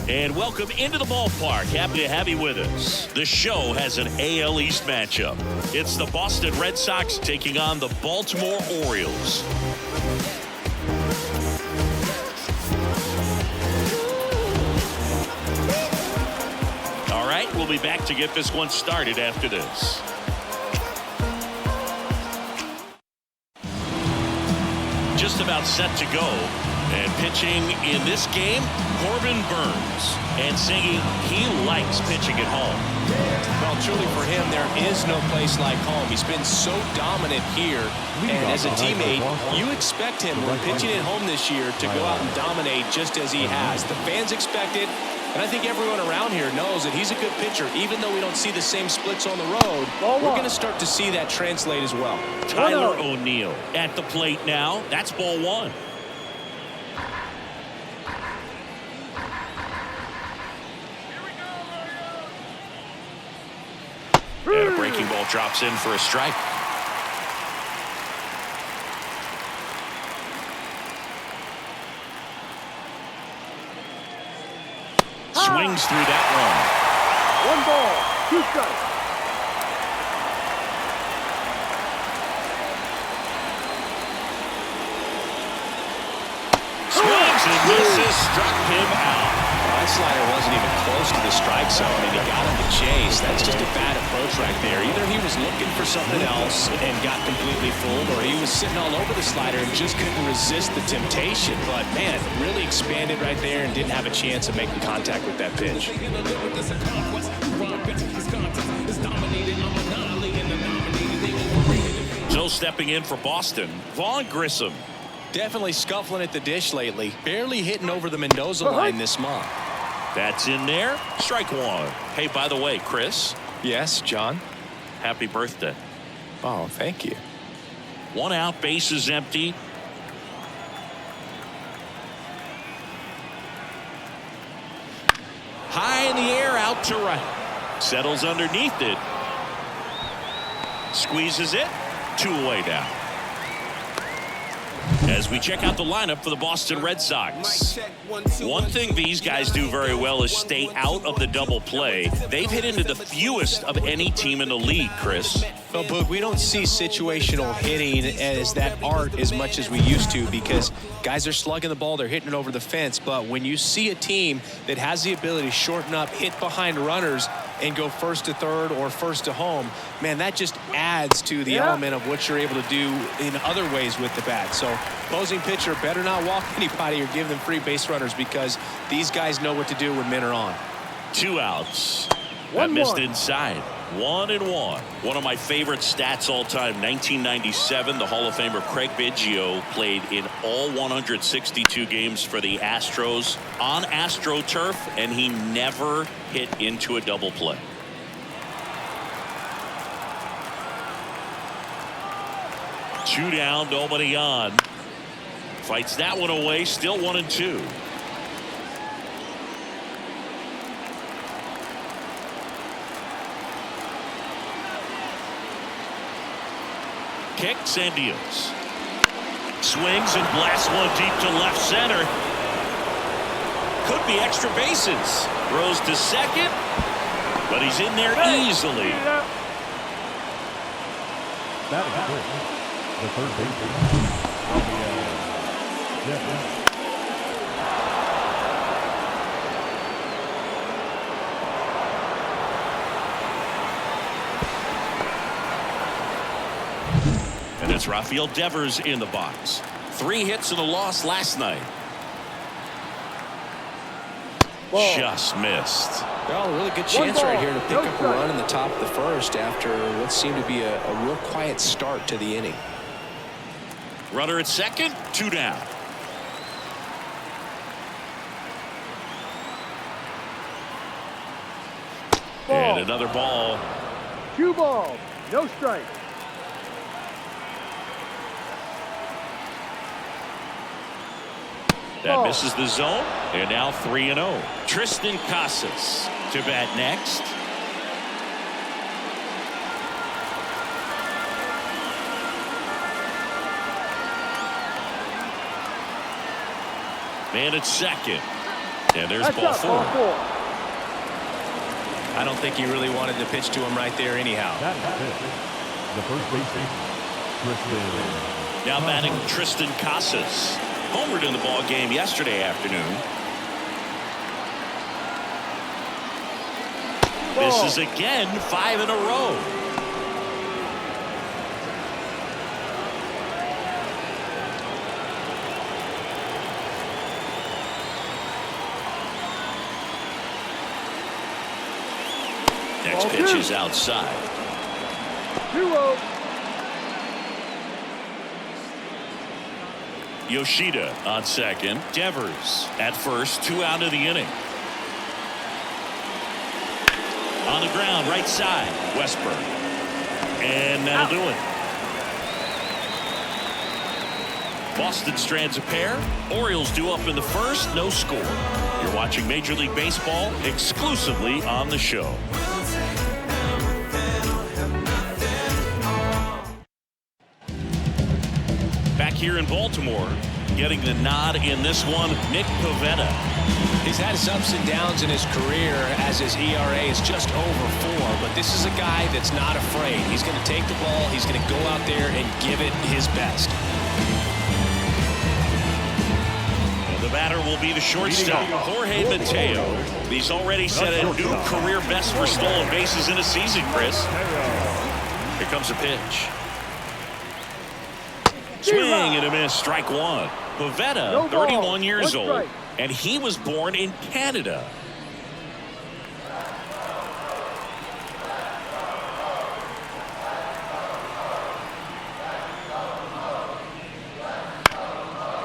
And welcome into the ballpark. Happy to have you with us. The show has an AL East matchup. It's the Boston Red Sox taking on the Baltimore Orioles. All right, we'll be back to get this one started after this. Just about set to go. And pitching in this game, Corbin Burns. And singing, he likes pitching at home. Well, truly for him, there is no place like home. He's been so dominant here. And as a teammate, you expect him, when pitching at home this year, to go out and dominate just as he has. The fans expect it. And I think everyone around here knows that he's a good pitcher. Even though we don't see the same splits on the road, we're going to start to see that translate as well. Tyler O'Neill at the plate now. That's ball one. And a breaking ball drops in for a strike. Swings through that one. 1 ball, 2 strikes. Swings and misses, struck him out. That slider wasn't even close to the strike zone, and he got him to chase. That's just a bad approach right there. Either he was looking for something else and got completely fooled, or he was sitting all over the slider and just couldn't resist the temptation. But, man, really expanded right there and didn't have a chance of making contact with that pitch. So stepping in for Boston, Vaughn Grissom. Definitely scuffling at the dish lately. Barely hitting over the Mendoza line this month. That's in there. Strike one. Hey, by the way, Chris. Yes, John? Happy birthday. Oh, thank you. 1 out, bases empty. High in the air, out to right. Settles underneath it. Squeezes it. 2 away now. As we check out the lineup for the Boston Red Sox. One thing these guys do very well is stay out of the double play. They've hit into the fewest of any team in the league, Chris. Well, Boog, we don't see situational hitting as that art as much as we used to, because guys are slugging the ball, they're hitting it over the fence. But when you see a team that has the ability to shorten up, hit behind runners, and go first to third or first to home, man, that just adds to the element of what you're able to do in other ways with the bat. So opposing pitcher better not walk anybody or give them free base runners, because these guys know what to do when men are on. 2 outs. That missed inside. 1-1. One of my favorite stats all time, 1997, the Hall of Famer Craig Biggio played in all 162 games for the Astros on AstroTurf, and he never hit into a double play. Two down, nobody on. Fights that one away, still 1-2. Kicks and deals. Swings and blasts one deep to left center. Could be extra bases. Throws to second, but he's in there easily. That is good. The third baseman. And it's Rafael Devers in the box. 3 hits and a loss last night. Just missed. Well, a really good chance right here to pick up a run in the top of the first after what seemed to be a real quiet start to the inning. Runner at second, 2 down. And another ball. 2 balls, no strike. That misses the zone, and now 3-0. Tristan Casas to bat next. Man at second. And there's ball 4. I don't think he really wanted to pitch to him right there anyhow. That is it. The first baseman, Tristan. Now batting Tristan Casas. Homered in the ball game yesterday afternoon. Misses again, 5 in a row. Next pitch is outside. 2-0. Yoshida on second. Devers at first. 2 out of the inning. On the ground, right side. Westburg. And that'll do it. Boston strands a pair. Orioles due up in the first. No score. You're watching Major League Baseball exclusively on the show. Back here in Baltimore, getting the nod in this one, Nick Pivetta. He's had his ups and downs in his career as his ERA is just over 4, but this is a guy that's not afraid. He's going to take the ball, he's going to go out there and give it his best. And the batter will be the shortstop, Jorge Mateo. He's already set a new career best for stolen bases in a season, Chris. Here comes a pitch. Swing and a miss, strike 1. Pivetta, 31 years old, and he was born in Canada.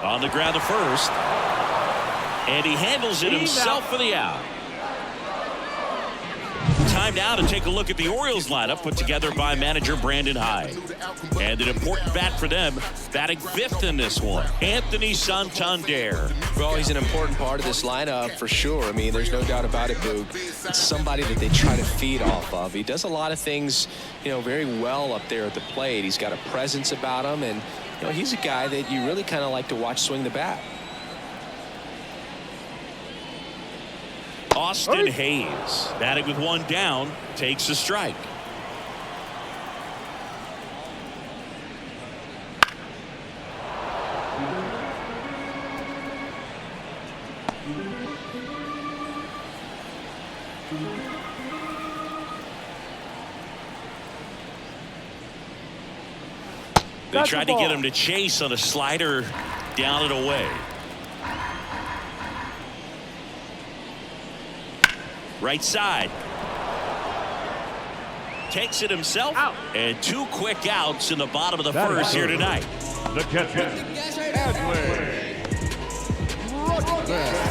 On the ground to first, and he handles it himself for the out. Time now to take a look at the Orioles lineup put together by manager Brandon Hyde. And an important bat for them, batting 5th in this one, Anthony Santander. Well, he's an important part of this lineup for sure. I mean, there's no doubt about it, Boog. It's somebody that they try to feed off of. He does a lot of things, very well up there at the plate. He's got a presence about him, and he's a guy that you really kind of like to watch swing the bat. Austin Hayes, batting with 1 down, takes a strike. They tried to get him to chase on a slider down and away. Right side. Takes it himself. Out. And 2 quick outs in the bottom of the first here tonight. The catcher, Adley.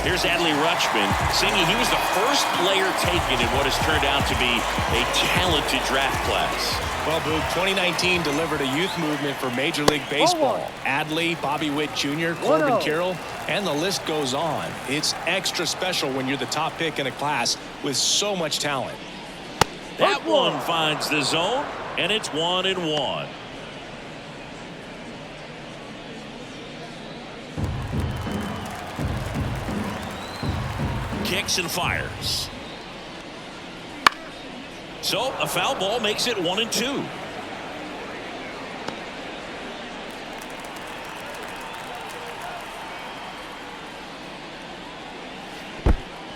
Here's Adley Rutschman. Singing, he was the first player taken in what has turned out to be a talented draft class. Well, Boog, 2019 delivered a youth movement for Major League Baseball. Adley, Bobby Witt Jr., Corbin Carroll, and the list goes on. It's extra special when you're the top pick in a class with so much talent. That one finds the zone, and it's 1-1. Kicks and fires. So a foul ball makes it 1-2.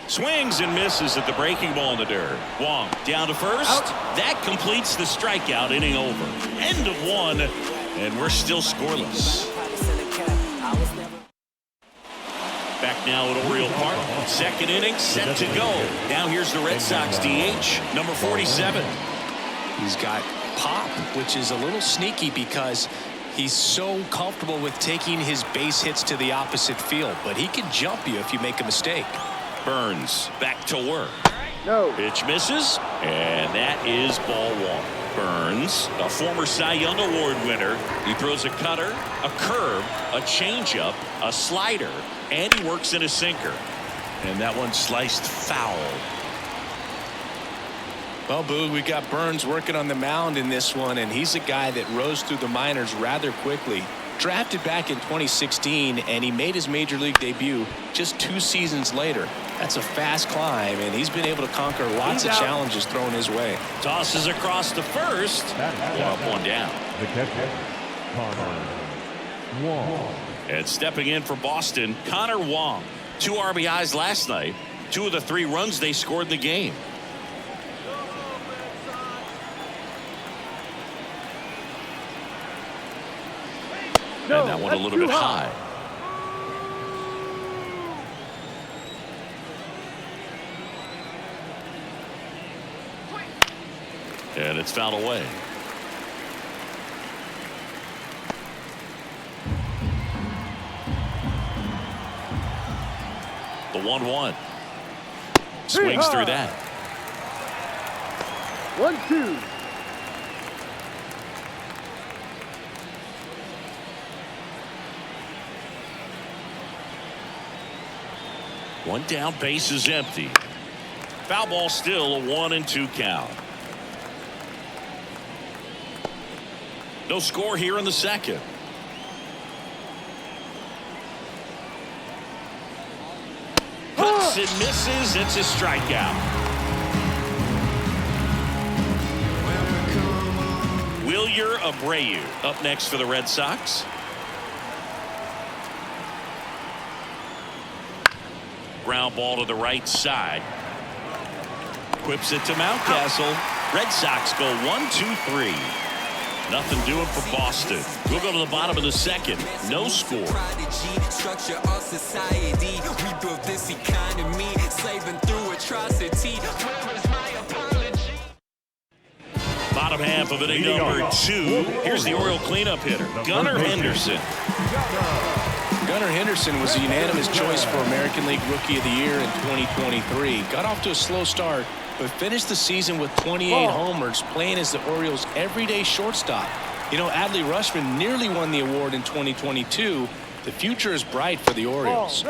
Swings and misses at the breaking ball in the dirt. Wong down to first. Out. That completes the strikeout. Inning over. End of 1, and we're still scoreless. Back now at Oriole Park. 2nd inning set to go. Now here's the Red Sox DH, number 47. He's got pop, which is a little sneaky because he's so comfortable with taking his base hits to the opposite field, but he can jump you if you make a mistake. Burns back to work. No. Pitch misses, and that is ball 1. Burns, a former Cy Young Award winner. He throws a cutter, a curve, a changeup, a slider, and he works in a sinker. And that one sliced foul. Well, Boog, we got Burns working on the mound in this one, and he's a guy that rose through the minors rather quickly. Drafted back in 2016, and he made his major league debut just 2 seasons later. That's a fast climb, and he's been able to conquer lots of challenges thrown his way. Tosses across to first. Up, one down. The catcher, Connor Wong. And stepping in for Boston, Connor Wong. 2 RBIs last night. 2 of the 3 runs they scored in the game. No, and that one a little bit high. And it's fouled away. The 1-1. Swings through that. 1-2. One down, base is empty. Foul ball, still a 1-2 count. No score here in the second. Cuts and misses. It's a strikeout. Wilyer Abreu up next for the Red Sox. Ground ball to the right side. Quips it to Mountcastle. Red Sox go 1-2-3. Nothing doing for Boston. We'll go to the bottom of the second. No score. Bottom half of inning number 2. Here's the Oriole cleanup hitter, Gunnar Henderson. Gunnar Henderson was a unanimous choice for American League Rookie of the Year in 2023. Got off to a slow start, but finished the season with 28 homers, playing as the Orioles' everyday shortstop. You know, Adley Rutschman nearly won the award in 2022. The future is bright for the Orioles.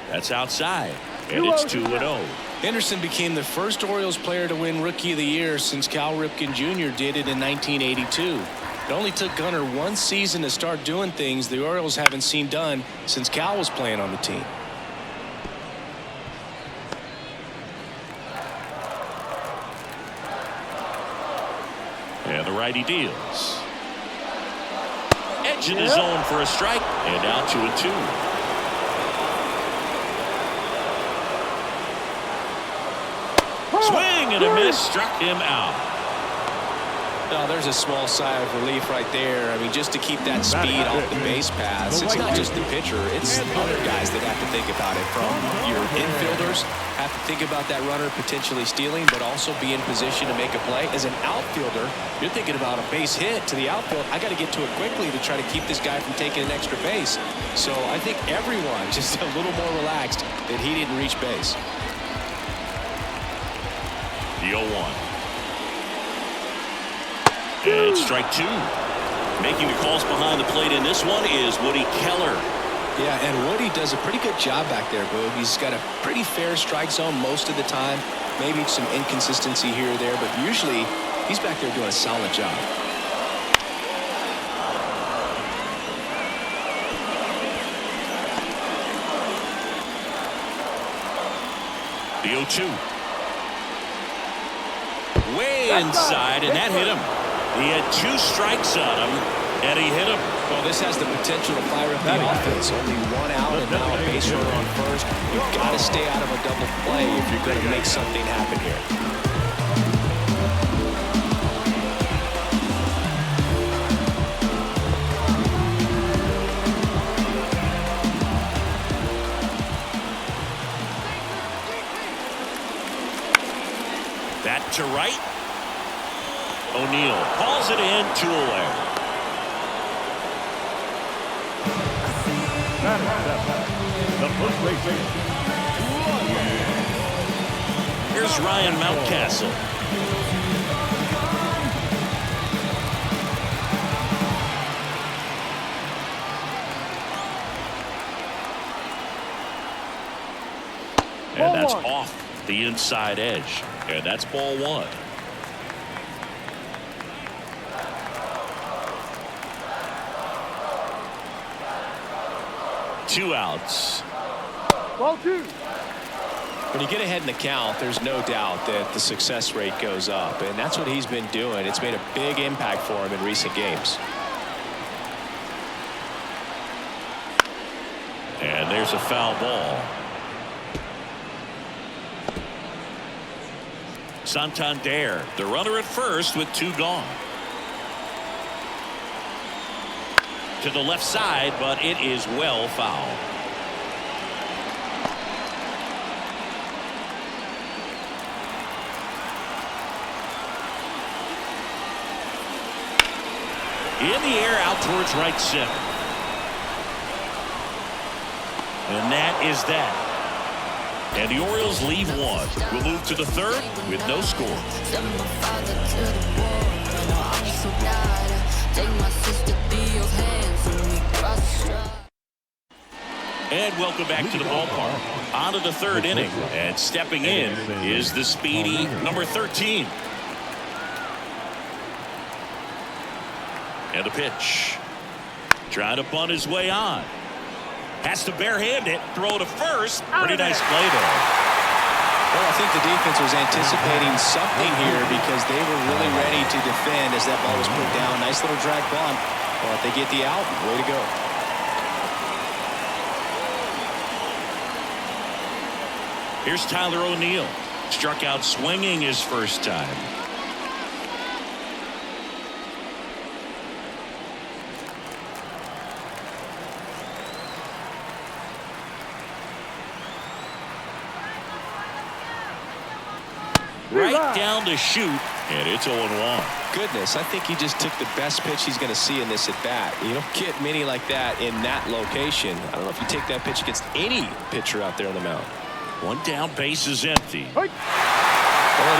That's outside, and it's 2-0. Henderson became the first Orioles player to win Rookie of the Year since Cal Ripken Jr. did it in 1982. It only took Gunnar 1 season to start doing things the Orioles haven't seen done since Cal was playing on the team. And the righty deals. Edge in his zone for a strike, and out 2-2. Swing and a miss, struck him out. Now, there's a small sigh of relief right there. I mean, just to keep that speed off the base paths. It's not just the pitcher. It's other guys that have to think about it. From your infielders have to think about that runner potentially stealing, but also be in position to make a play. As an outfielder, you're thinking about a base hit to the outfield. I got to get to it quickly to try to keep this guy from taking an extra base. So I think everyone just a little more relaxed that he didn't reach base. The 0-1. And strike 2. Making the calls behind the plate in this one is Woody Keller. Yeah, and Woody does a pretty good job back there, Boog. He's got a pretty fair strike zone most of the time. Maybe some inconsistency here or there, but usually he's back there doing a solid job. The 0-2. Way inside, and that hit him. He had 2 strikes on him, and he hit him. Well, this has the potential to fire up the offense. Only 1 out and now a base runner on first. You've got to stay out of a double play if you're going to make something happen here. That to right. O'Neill calls it in, 2 away. The first baseman. Here's Ryan Mountcastle. And that's off the inside edge. And that's ball 1. 2 outs. Ball 2. When you get ahead in the count, there's no doubt that the success rate goes up, and that's what he's been doing. It's made a big impact for him in recent games. And there's a foul ball. Santander, the runner at first with 2 gone. To the left side, but it is well fouled. In the air out towards right center. And that is that. And the Orioles leave 1. We'll move to the 3rd with no score. And welcome back to the ballpark. On to the 3rd inning. And stepping in is the speedy number 13. And a pitch. Trying to bunt his way on. Has to barehand it. Throw to first. Pretty nice play there. Well, I think the defense was anticipating something here because they were really ready to defend as that ball was put down. Nice little drag bunt. Well, if they get the out, way to go. Here's Tyler O'Neill. Struck out swinging his first time. Right down to shoot, and it's 0-1. Goodness, I think he just took the best pitch he's going to see in this at-bat. You don't get many like that in that location. I don't know if you take that pitch against any pitcher out there on the mound. 1 down, base is empty. Well, he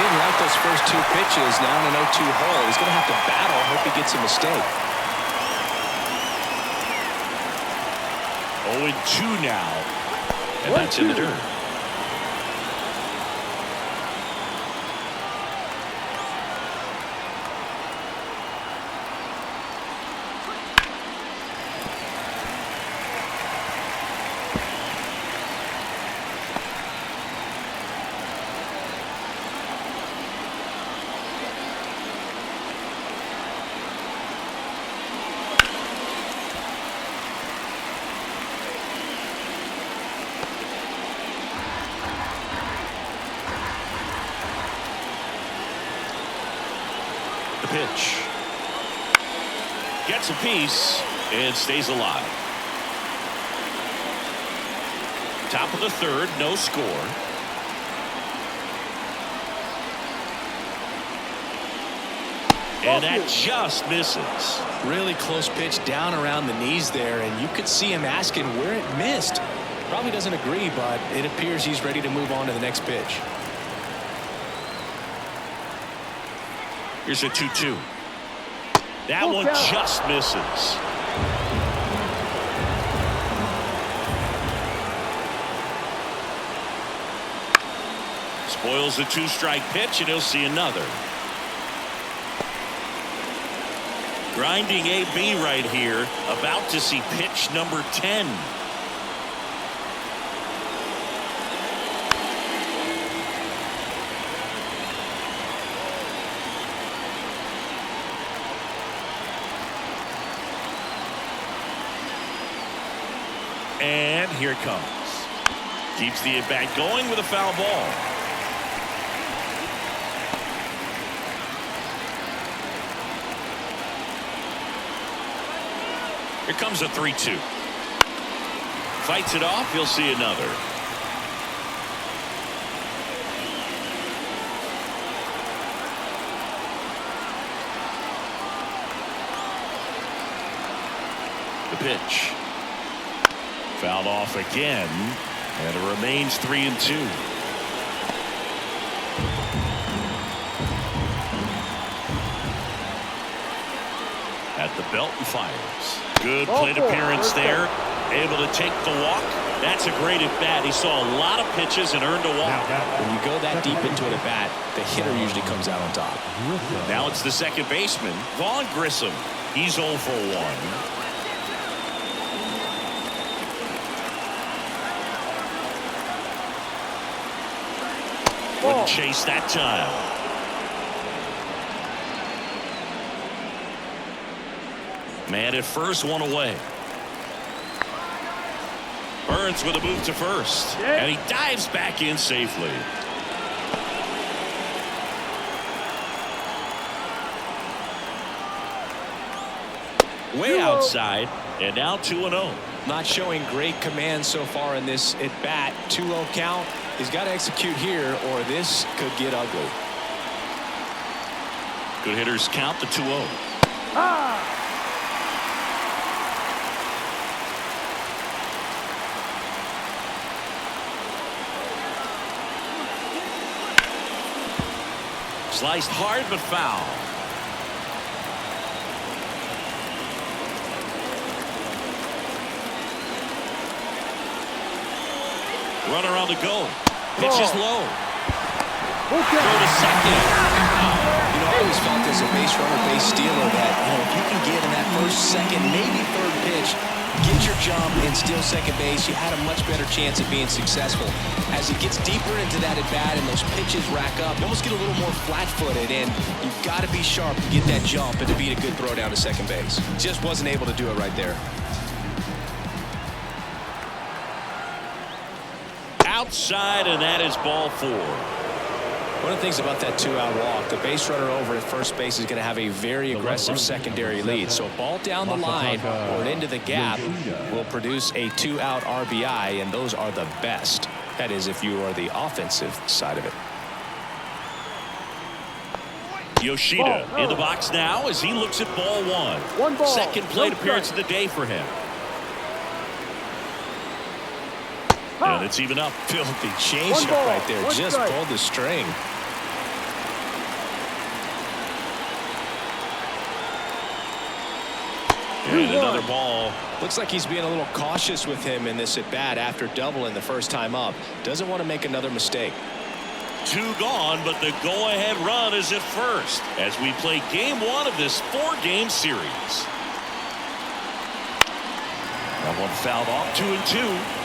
didn't like those first 2 pitches. Now in an 0-2 hole. He's going to have to battle. Hope he gets a mistake. 0-2 now, and that's in the dirt. Pitch. Gets a piece and stays alive. Top of the 3rd, no score. And that just misses. Really close pitch down around the knees there, and you could see him asking where it missed. Probably doesn't agree, but it appears he's ready to move on to the next pitch. Here's a 2-2. That one just misses. Spoils the 2-strike pitch, and he'll see another. Grinding AB right here. About to see pitch number 10. And here it comes. Keeps the at-bat going with a foul ball. Here comes a 3-2. Fights it off. He'll see another. The pitch. Fouled off again, and it remains 3-2. At the belt and fires. Good plate appearance there. Able to take the walk. That's a great at bat. He saw a lot of pitches and earned a walk. When you go that deep into an at bat, the hitter usually comes out on top. Now it's the second baseman, Vaughn Grissom. He's 0 for 1. chase that time. Man at first, one away. Burns with a move to first. And he dives back in safely. Way outside, and now 2-0. Not showing great command so far in this at bat. 2-0 count. He's got to execute here, or this could get ugly. Good hitters count the 2-0. Sliced hard but foul. Runner on the go. Pitch is low. Go to second. You know, I always felt as a base runner, base stealer that, you know, if you can get in that first, second, maybe third pitch, get your jump and steal second base, you had a much better chance of being successful. As it gets deeper into that at bat and those pitches rack up, you almost get a little more flat-footed, and you've got to be sharp to get that jump and to beat a good throw down to second base. Just wasn't able to do it right there. Outside, and that is ball 4. One of the things about that 2-out walk, the base runner over at first base is going to have a very aggressive secondary lead. So a ball down the line or into the gap will produce a 2-out RBI, and those are the best. That is, if you are the offensive side of it. Yoshida in the box now as he looks at ball 1. One ball. Second plate No appearance strike. of the day for him. And it's even up. Filthy changeup right there. Just pulled the string. And another ball. Looks like he's being a little cautious with him in this at bat after doubling the first time up. Doesn't want to make another mistake. 2 gone, but the go-ahead run is at first as we play game 1 of this 4-game series. That one fouled off. 2-2.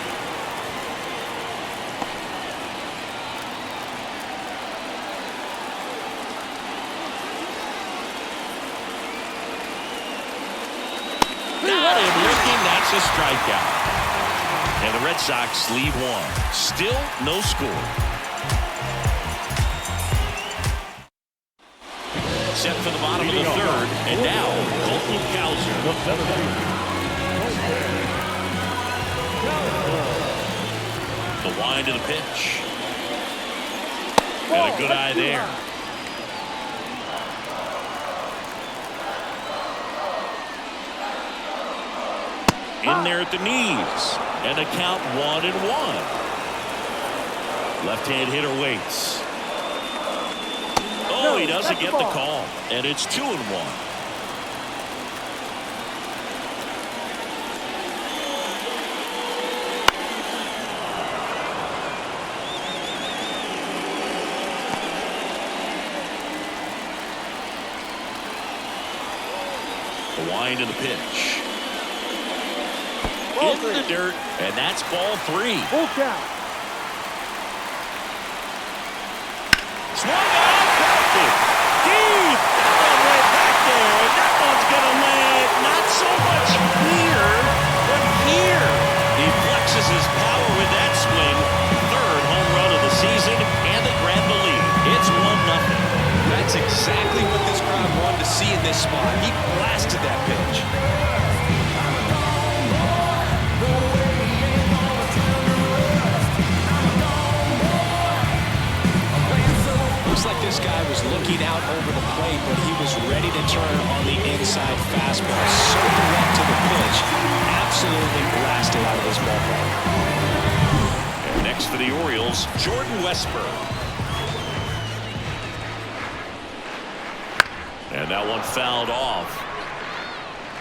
Got him looking. That's a strikeout. And the Red Sox lead 1. Still no score. Set for the bottom of the 3rd. And now Colton Cowser. The wind of the pitch. And a good eye there. In there at the knees. And a count 1-1. Left-hand hitter waits. Oh, he doesn't get the call. And it's 2-1. The wind of the pitch. In the dirt, and that's ball 3. Full count. Swung out, crafted. Deep. That one right back there, and that one's going to land not so much here, but here. He flexes his power with that swing. 3rd home run of the season, and they grab the lead. It's 1-0. That's exactly what this crowd wanted to see in this spot. He blasted that pitch. Looks like this guy was looking out over the plate, but he was ready to turn on the inside fastball. So direct to the pitch. Absolutely blasted out of this ballpark. And next for the Orioles, Jordan Westburg. And that one fouled off.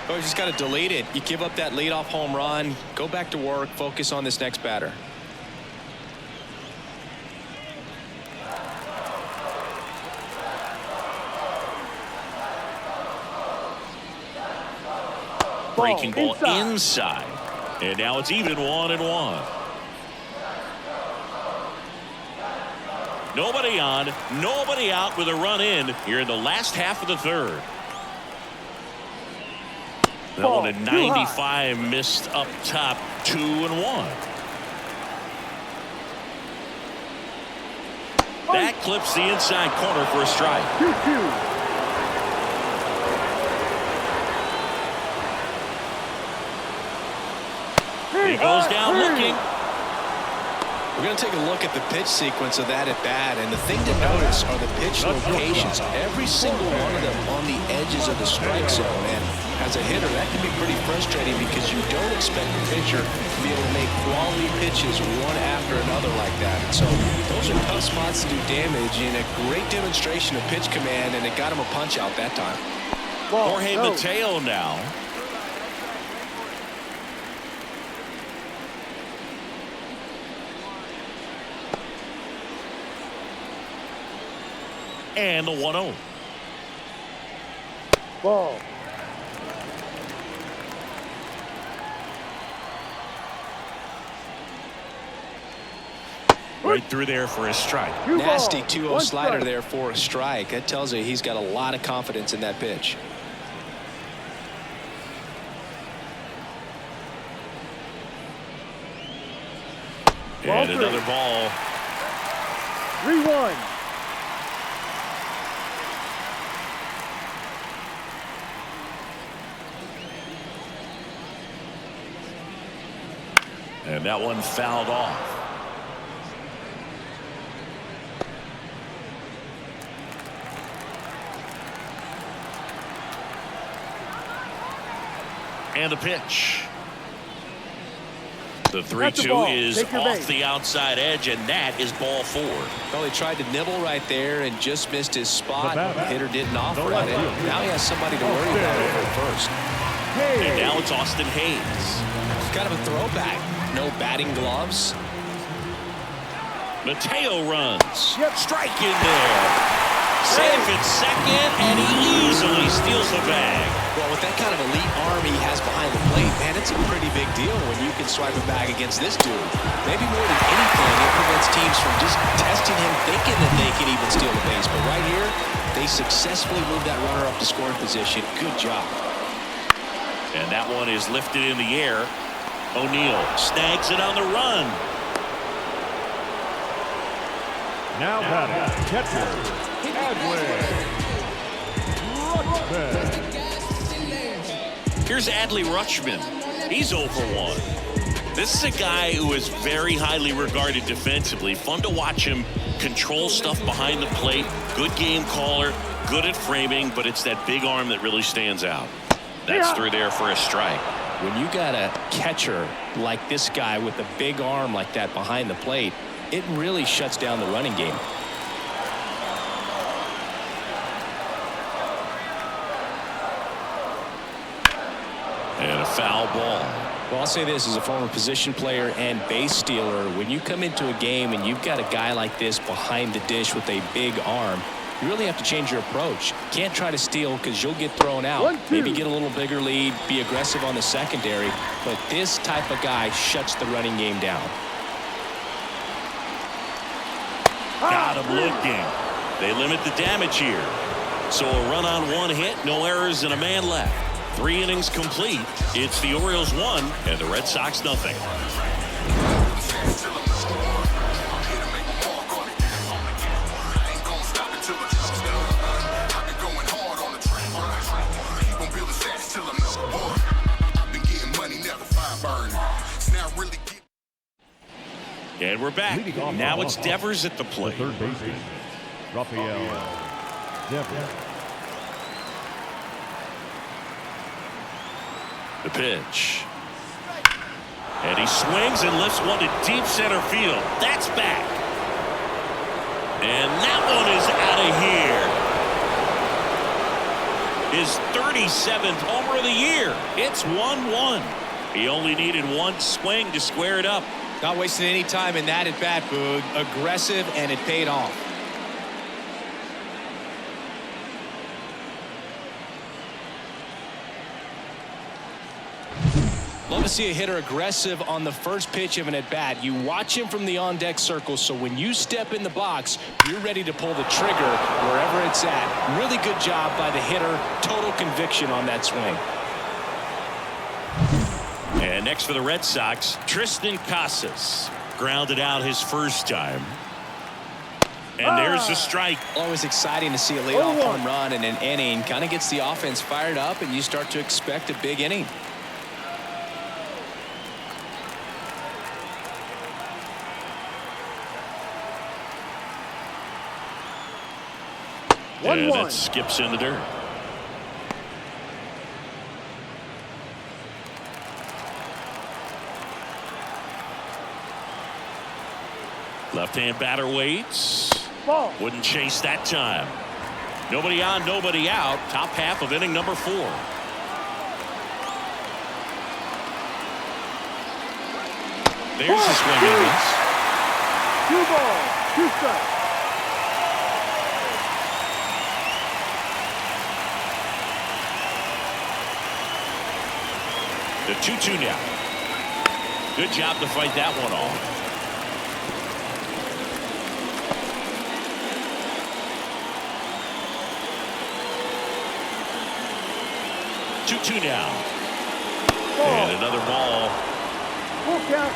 Oh, you just got to delete it. You give up that leadoff home run, go back to work, focus on this next batter. Breaking ball inside. And now it's even 1-1. Nobody on, nobody out with a run in here in the last half of the third. That one at 95 missed up top, 2-1. That clips the inside corner for a strike. 2-2. He goes down looking. We're going to take a look at the pitch sequence of that at bat, and the thing to notice are the pitch locations. Every single one of them on the edges of the strike zone. And as a hitter, that can be pretty frustrating because you don't expect the pitcher to be able to make quality pitches one after another like that. And so those are tough spots to do damage, and a great demonstration of pitch command, and it got him a punch out that time. Jorge Mateo now. And the 1-0. Ball. Right through there for a strike. Nasty 2-0 slider there for a strike. That tells you he's got a lot of confidence in that pitch. And another ball. 3-1. And that one fouled off. And the pitch. The 3-2 is off the outside edge, and that is ball 4. Well, he tried to nibble right there and just missed his spot. The hitter didn't offer it. Now he has somebody to worry about over at first. And now it's Austin Hayes. It's kind of a throwback. No batting gloves. Mateo runs. Strike in there. Safe at second, and he easily steals the bag. Well, with that kind of elite arm he has behind the plate, man, it's a pretty big deal when you can swipe a bag against this dude. Maybe more than anything, it prevents teams from just testing him, thinking that they can even steal the base. But right here, they successfully moved that runner up to scoring position. Good job. And that one is lifted in the air. O'Neill snags it on the run. Now batting, catcher, Here's Adley Rutschman. He's 0 for 1. This is a guy who is very highly regarded defensively. Fun to watch him control stuff behind the plate. Good game caller, good at framing, but it's that big arm that really stands out. That's through there for a strike. When you got a catcher like this guy with a big arm like that behind the plate, it really shuts down the running game. And a foul ball. Well, I'll say this as a former position player and base stealer. When you come into a game and you've got a guy like this behind the dish with a big arm, you really have to change your approach. You can't try to steal because you'll get thrown out. Maybe get a little bigger lead, be aggressive on the secondary. But this type of guy shuts the running game down. Got him looking. They limit the damage here. So a run on one hit, no errors, and a man left. 3 innings complete. It's the Orioles 1 and the Red Sox nothing. And we're back. Now it's Devers at the plate. Third baseman, Rafael Devers. The pitch. And he swings and lifts one to deep center field. That's back. And that one is out of here. His 37th homer of the year. It's 1-1. He only needed one swing to square it up. Not wasting any time in that at bat, Boog. Aggressive, and it paid off. to see a hitter aggressive on the first pitch of an at-bat. You watch him from the on-deck circle, so when you step in the box, you're ready to pull the trigger wherever it's at. Really good job by the hitter. Total conviction on that swing. And next for the Red Sox, Tristan Casas. Grounded out his first time. And there's the strike. Always exciting to see a leadoff home run in an inning. Kind of gets the offense fired up, and you start to expect a big inning. And that skips in the dirt. Left-hand batter waits. Ball. Wouldn't chase that time. Nobody on, nobody out. Top half of inning number 4. There's the swing and miss. 2 balls, 2 strikes. The 2-2 now. Good job to fight that one off. Two now. And another ball. Full count.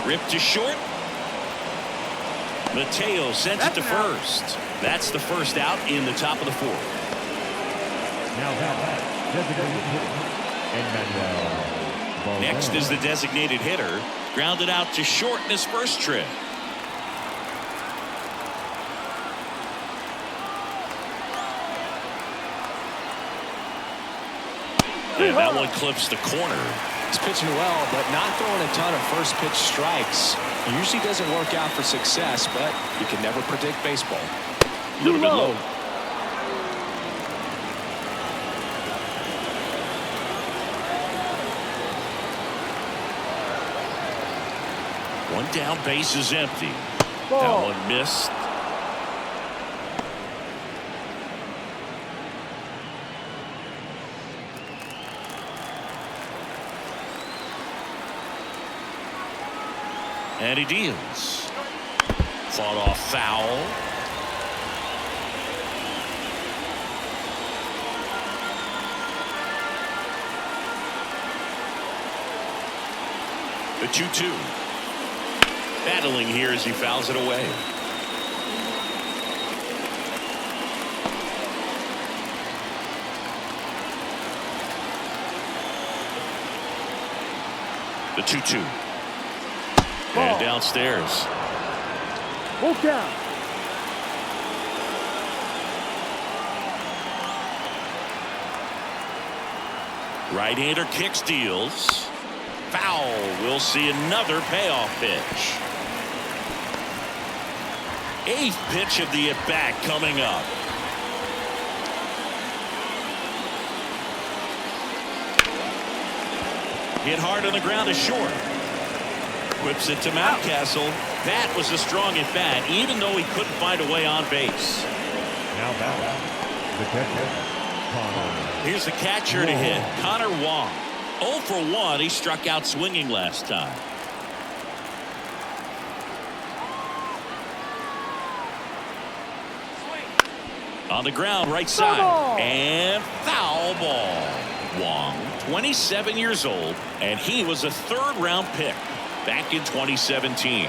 Ripped to short. Mateo sends it to first. That's the first out in the top of the 4th. Now designated hitter. Next is the designated hitter. Grounded out to short in his first trip. And that one clips the corner. He's pitching well, but not throwing a ton of first pitch strikes. It usually doesn't work out for success, but you can never predict baseball. A little bit low. One down, base is empty. That one missed. And he deals. Fought off foul. The 2-2. Battling here as he fouls it away. The 2-2. And downstairs. Full count. Right-hander kicks, deals. Foul. We'll see another payoff pitch. 8th pitch of the at-bat coming up. Hit hard on the ground is short. Whips it to Mountcastle. That was a strong at-bat, even though he couldn't find a way on base. Now back. The catcher, Connor. Here's the catcher to hit, Connor Wong. 0 for 1. He struck out swinging last time. On the ground, right side. And foul ball. Wong, 27 years old, and he was a 3rd-round pick back in 2017.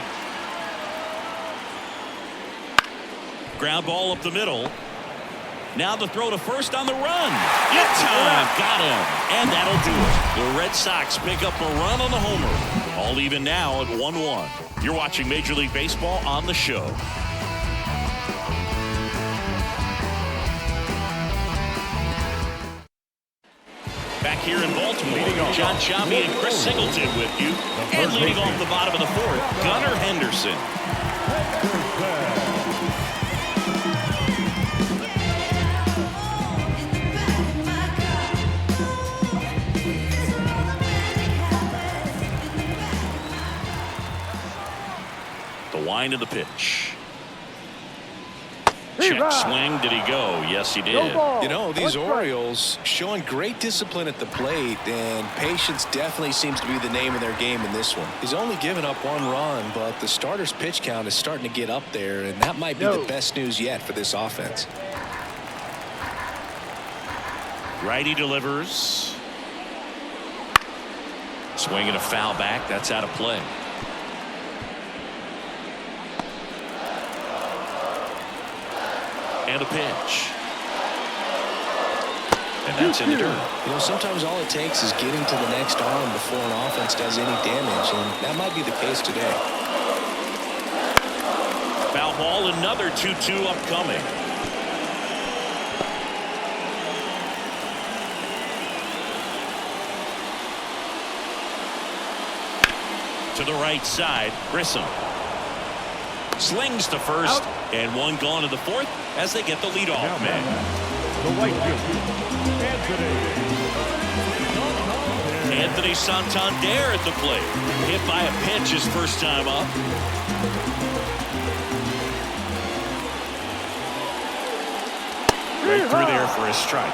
Ground ball up the middle. Now the throw to first on the run. In time. Got him. And that'll do it. The Red Sox pick up a run on the homer. All even now at 1-1. You're watching Major League Baseball on the show. Back here in Baltimore, John Sciambi and Chris Singleton with you. And leading off the bottom of the 4th, Gunnar Henderson. The wind of the pitch. check swing. Did he go? Yes, he did. You know, these Orioles showing great discipline at the plate, and patience definitely seems to be the name of their game in this one. He's only given up 1 run, but the starter's pitch count is starting to get up there, and that might be the best news yet for this offense. Righty delivers. Swinging a foul back. That's out of play. And a pitch. And that's in the dirt. You know, sometimes all it takes is getting to the next arm before an offense does any damage, and that might be the case today. Foul ball, another 2-2 upcoming. To the right side, Grissom slings to first, and 1 gone to the 4th as they get the leadoff man. The white fielder, Anthony Santander at the plate. Hit by a pitch his first time up. Right through there for a strike.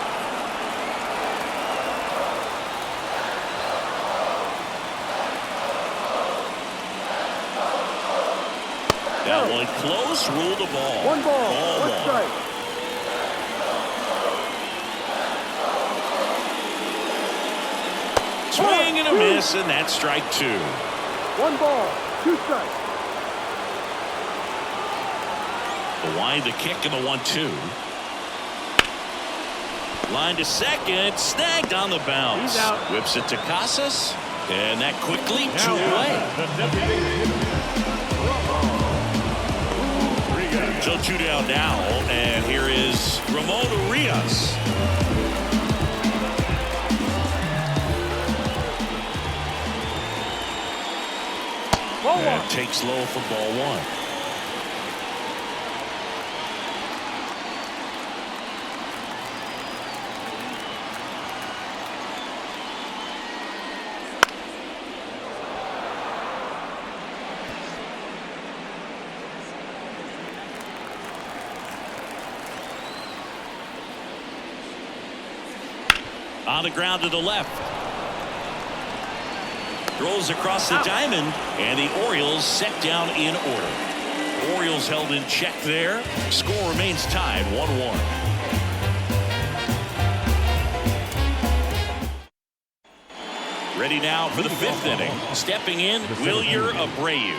That one close, ruled the ball. 1 ball, 1 strike. Swing and a miss, and that's strike 2. 1 ball, 2 strikes. The wind, the kick, and the 1-2. Line to second, snagged on the bounce. He's out. Whips it to Casas, and that quickly 2 away. So 2 down now, and here is Ramon Urias. And takes low for ball 1. On the ground to the left. Throws across the diamond, and the Orioles set down in order. Orioles held in check there. Score remains tied 1-1. Ready now for the 5th inning. Stepping in, Wilyer Abreu.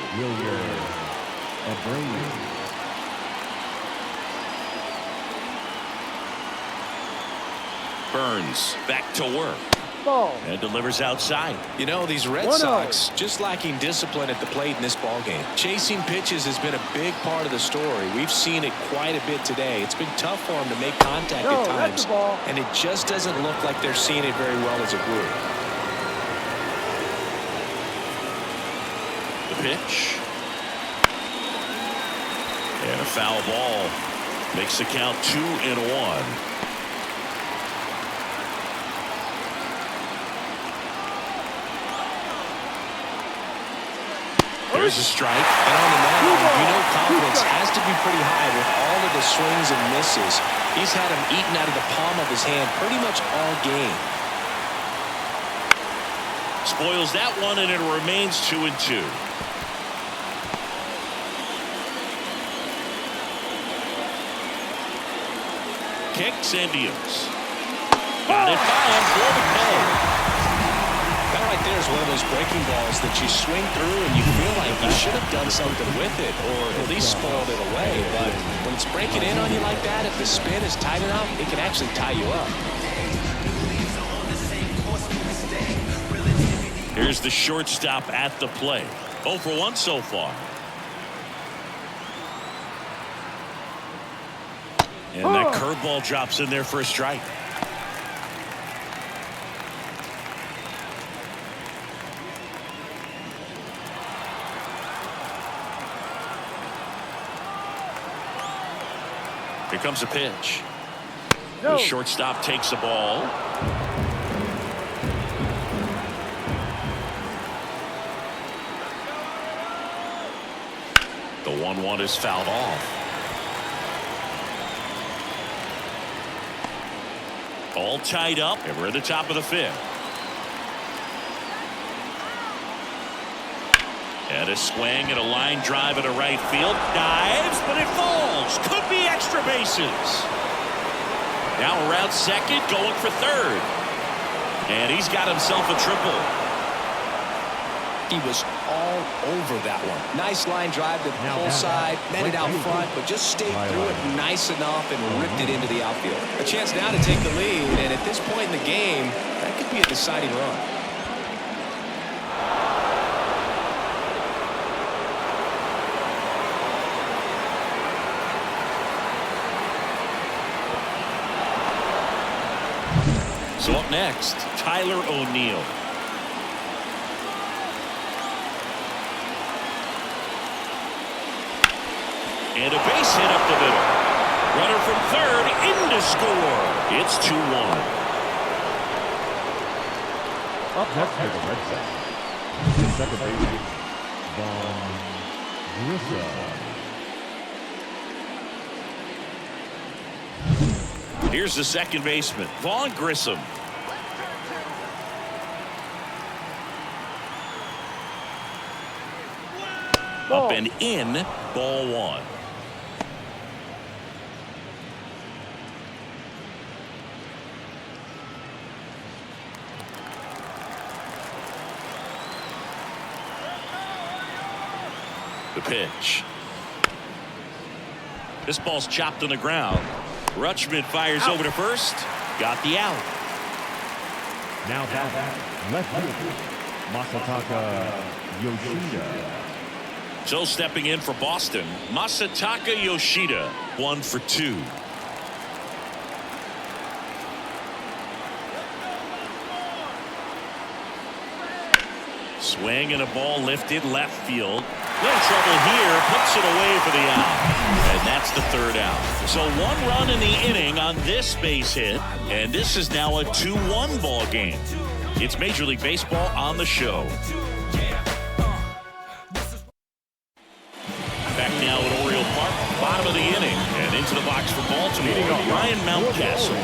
Burns back to work. Ball. And delivers outside. You know, these Red Sox just lacking discipline at the plate in this ballgame. Chasing pitches has been a big part of the story. We've seen it quite a bit today. It's been tough for them to make contact at times, and it just doesn't look like they're seeing it very well as a group. The pitch. And a foul ball. Makes the count 2-1. There's a strike. And on the mound, you know confidence has to be pretty high with all of the swings and misses. He's had them eaten out of the palm of his hand pretty much all game. Spoils that one, and it remains 2-2. Kicks and deals. Got it by him for the play. That right there is one of those breaking balls that you swing through and you feel like you should have done something with it or at least spoiled it away. But when it's breaking in on you like that, if the spin is tight enough, it can actually tie you up. Here's the shortstop at the plate. 0 for 1 so far. And that curveball drops in there for a strike. Here comes a pitch. The shortstop takes the ball. The 1-1 is fouled off. All tied up, and we're at the top of the 5th. And a swing and a line drive at a right field. Dives, but it falls. Could be extra bases. Now around second, going for third. And he's got himself a triple. He was all over that one. Nice line drive to the pull side, met it out front, but just stayed through it nice enough and ripped it into the outfield. A chance now to take the lead, and at this point in the game, that could be a deciding run. So up next, Tyler O'Neill. And a base hit up the middle. Runner from third in to score. It's 2-1. Up next for the Red Sox, second baseman, Vaughn Grissom. Here's the second baseman, Vaughn Grissom. Up and in, ball 1. The pitch. This ball's chopped on the ground. Rutschman fires over to first. Got the out. Now back, left field, Masataka Yoshida. So stepping in for Boston, Masataka Yoshida, 1 for 2. Swing and a ball lifted left field. Little trouble here, puts it away for the out. And that's the third out. So 1 run in the inning on this base hit, and this is now a 2-1 ball game. It's Major League Baseball on the show. Back now at Oriole Park, bottom of the inning, and into the box for Baltimore, Ryan Mountcastle.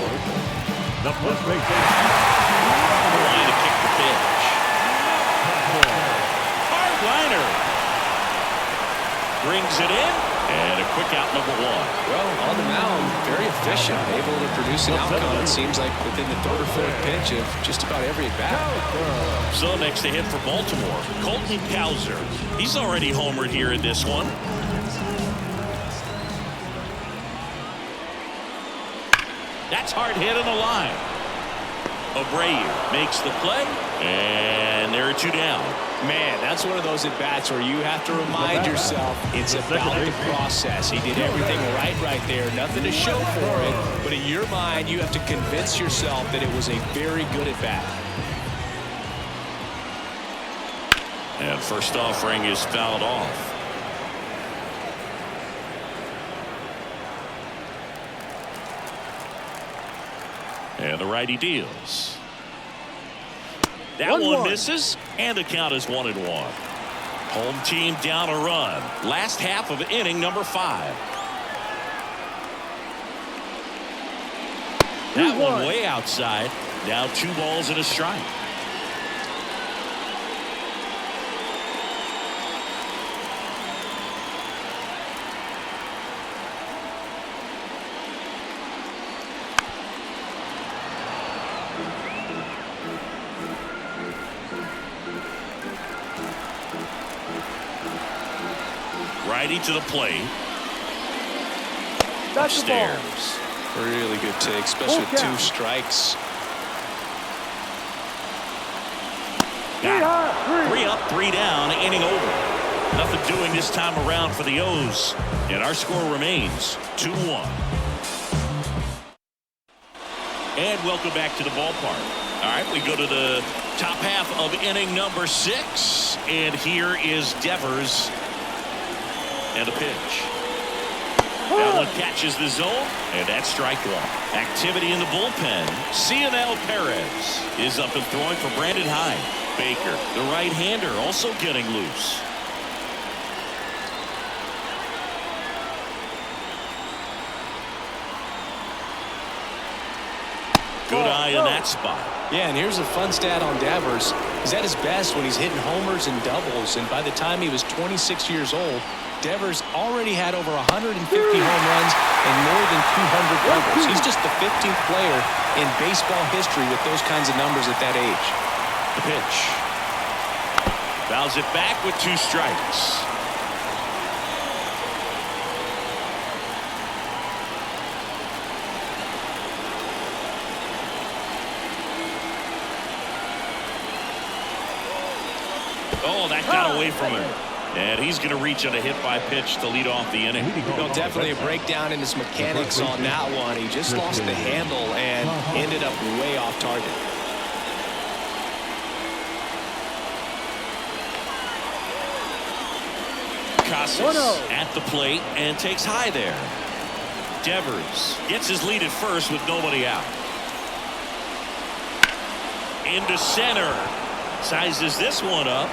The first base On the line to kick the pitch. Hard liner. Brings it in, and a quick out, number 1. Well, on the mound, very efficient, able to produce an outcome, it seems like, within the third or fourth pitch of just about every at-bat. So next to hit for Baltimore, Colton Cowser. He's already homered here in this one. That's hard hit on the line. Abreu makes the play, and there are 2 down. Man, that's one of those at-bats where you have to remind yourself it's about the process. He did everything right there. Nothing to show for it. But in your mind, you have to convince yourself that it was a very good at-bat. And first offering is fouled off. And the righty deals. That one misses, and the count is 1-1. Home team down a run. Last half of inning number 5. That one way outside. Now 2 balls and a strike. Righty to the plate. Upstairs. Really good take, especially with 2 strikes. Got 3 up, 3 down, inning over. Nothing doing this time around for the O's. And our score remains 2-1. And welcome back to the ballpark. All right, we go to the top half of inning number 6. And here is Devers. And a pitch. That one catches the zone, and that's strike 1. Activity in the bullpen. Cionel Perez is up and throwing for Brandon Hyde. Baker, the right-hander, also getting loose. Good eye in that spot. Yeah, and here's a fun stat on Devers. He's at his best when he's hitting homers and doubles, and by the time he was 26 years old, Devers already had over 150 home runs and more than 200 doubles. He's just the 15th player in baseball history with those kinds of numbers at that age. The pitch. Fouls it back with 2 strikes. Oh, that got away from him. And he's going to reach on a hit-by pitch to lead off the inning. Well, definitely a breakdown in his mechanics on that one. He just lost the handle and ended up way off target. Casas at the plate and takes high there. Devers gets his lead at first with nobody out. Into center. Sizes this one up.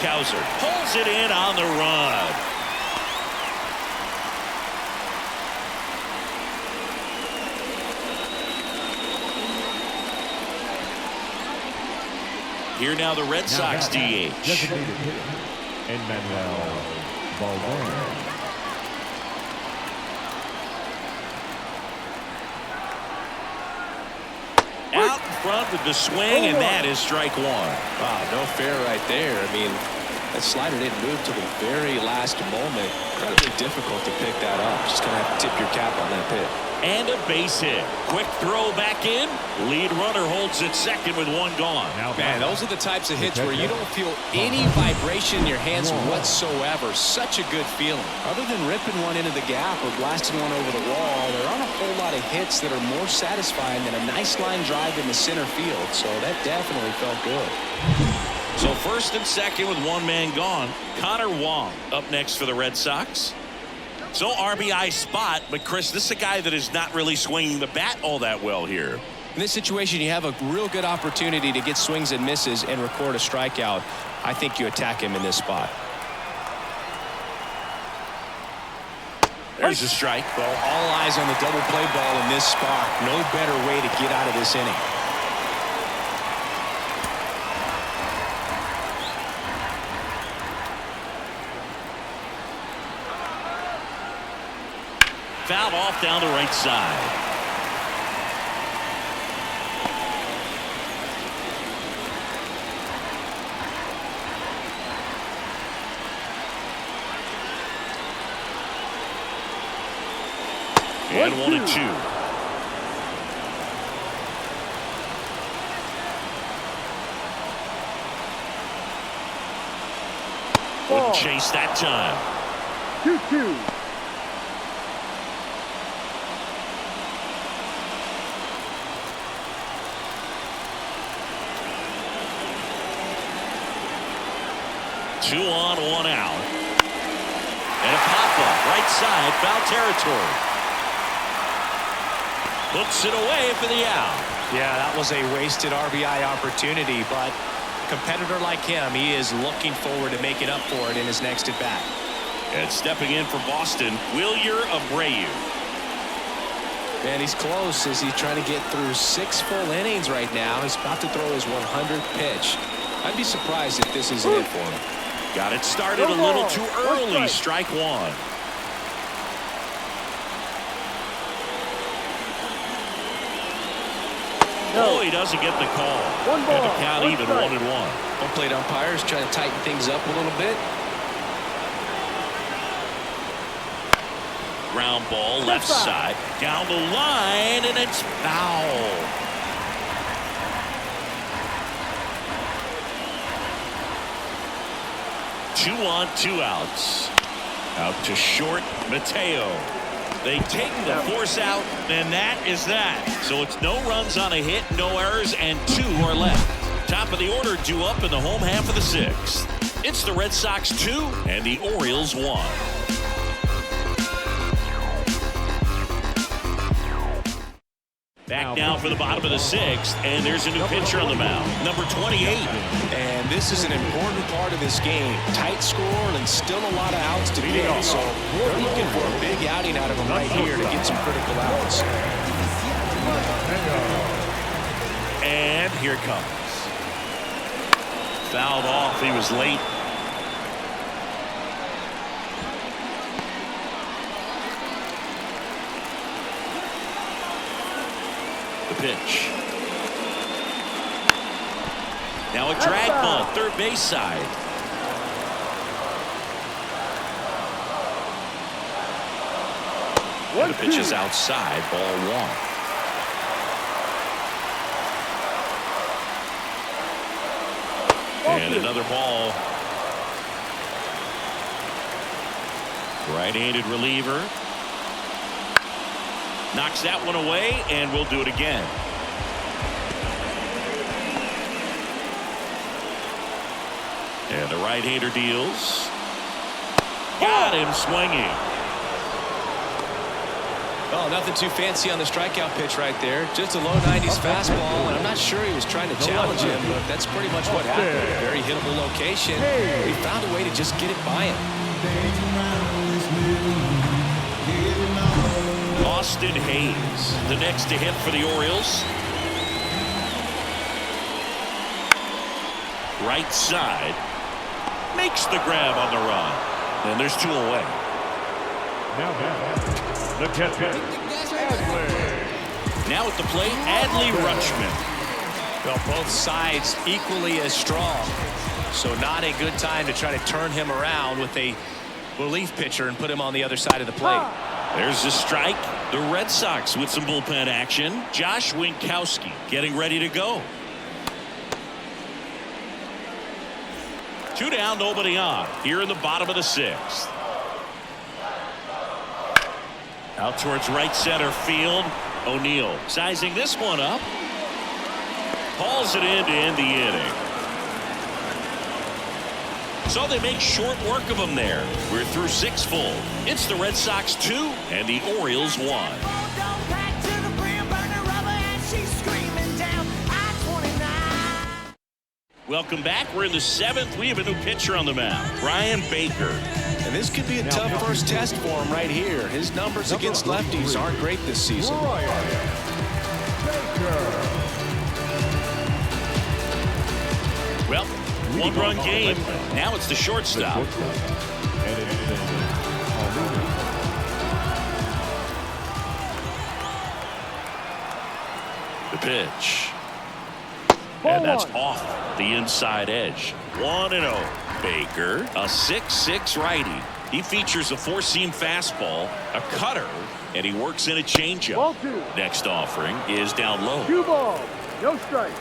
Cowser pulls it in on the run. Here now the Red Sox DH. Out in front with the swing, and that is strike 1. Wow, no fair right there. I mean, that slider didn't move till the very last moment. Incredibly difficult to pick that up. Just going to have to tip your cap on that pitch. And a base hit. Quick throw back in. Lead runner holds at second with 1 gone. Man, those are the types of hits where you don't feel any vibration in your hands whatsoever. Such a good feeling. Other than ripping one into the gap or blasting one over the wall, there aren't a whole lot of hits that are more satisfying than a nice line drive in the center field. So that definitely felt good. So first and second with 1 man gone. Connor Wong up next for the Red Sox. So RBI spot, but Chris, this is a guy that is not really swinging the bat all that well here. In this situation, you have a real good opportunity to get swings and misses and record a strikeout. I think you attack him in this spot. There's a strike. Well, all eyes on the double play ball in this spot. No better way to get out of this inning. Fouled off down the right side. And 1-2. Wouldn't chase that time. 2-2. Two on, 1 out. And a pop-up right side, foul territory. Hooks it away for the out. Yeah, that was a wasted RBI opportunity, but a competitor like him, he is looking forward to making up for it in his next at-bat. And stepping in for Boston, Wilyer Abreu. Man, he's close as he's trying to get through 6 full innings right now. He's about to throw his 100th pitch. I'd be surprised if this isn't it for him. Got it started a little too early. Strike 1. Oh, he doesn't get the call. One ball, And the count even, 1-1. Home plate umpires trying to tighten things up a little bit. Ground ball, left side, down the line, and it's foul. Two on, 2 outs. Out to short, Mateo. They take the force out, and that is that. So it's no runs on a hit, no errors, and 2 are left. Top of the order due up in the home half of the 6th. It's the Red Sox 2 and the Orioles 1. Back now for the bottom of the 6th, and there's a new pitcher on the mound, number 28. And this is an important part of this game. Tight score and still a lot of outs to get. So we're looking for a big outing out of him right here to get some critical outs. here it comes. Fouled off. He was late. The pitch. Now a drag ball, third base side. And the pitch is outside, ball one. And another ball. Right-handed reliever. Knocks that one away, and we'll do it again. And the right-hander deals. Got him swinging. Oh, nothing too fancy on the strikeout pitch right there. Just a low 90s fastball, and I'm not sure he was trying to challenge him, but that's pretty much what happened. Very hittable location. He found a way to just get it by him. Austin Hayes, the next to hit for the Orioles. Right side. Makes the grab on the run. And there's two away. Now the catcher, Now at the plate, Adley Rutschman. Well, both sides equally as strong. So not a good time to try to turn him around with a relief pitcher and put him on the other side of the plate. There's the strike. The Red Sox with some bullpen action. Josh Winkowski getting ready to go. 2 down, nobody on. Here in the bottom of the 6th. Out towards right center field. O'Neill sizing this one up. Hauls it in to end the inning. So they make short work of them there. We're through 6 full. It's the Red Sox 2 and the Orioles 1. Welcome back. We're in the 7th. We have a new pitcher on the mound, Brian Baker. And this could be a tough first test for him right here. His numbers against lefties aren't great this season. Well, one-run game. Now it's the shortstop. The pitch. And that's off the inside edge. 1-0. Baker, a 6'6" righty. He features a 4-seam fastball, a cutter, and he works in a changeup. Next offering is down low. 2 balls, no strike.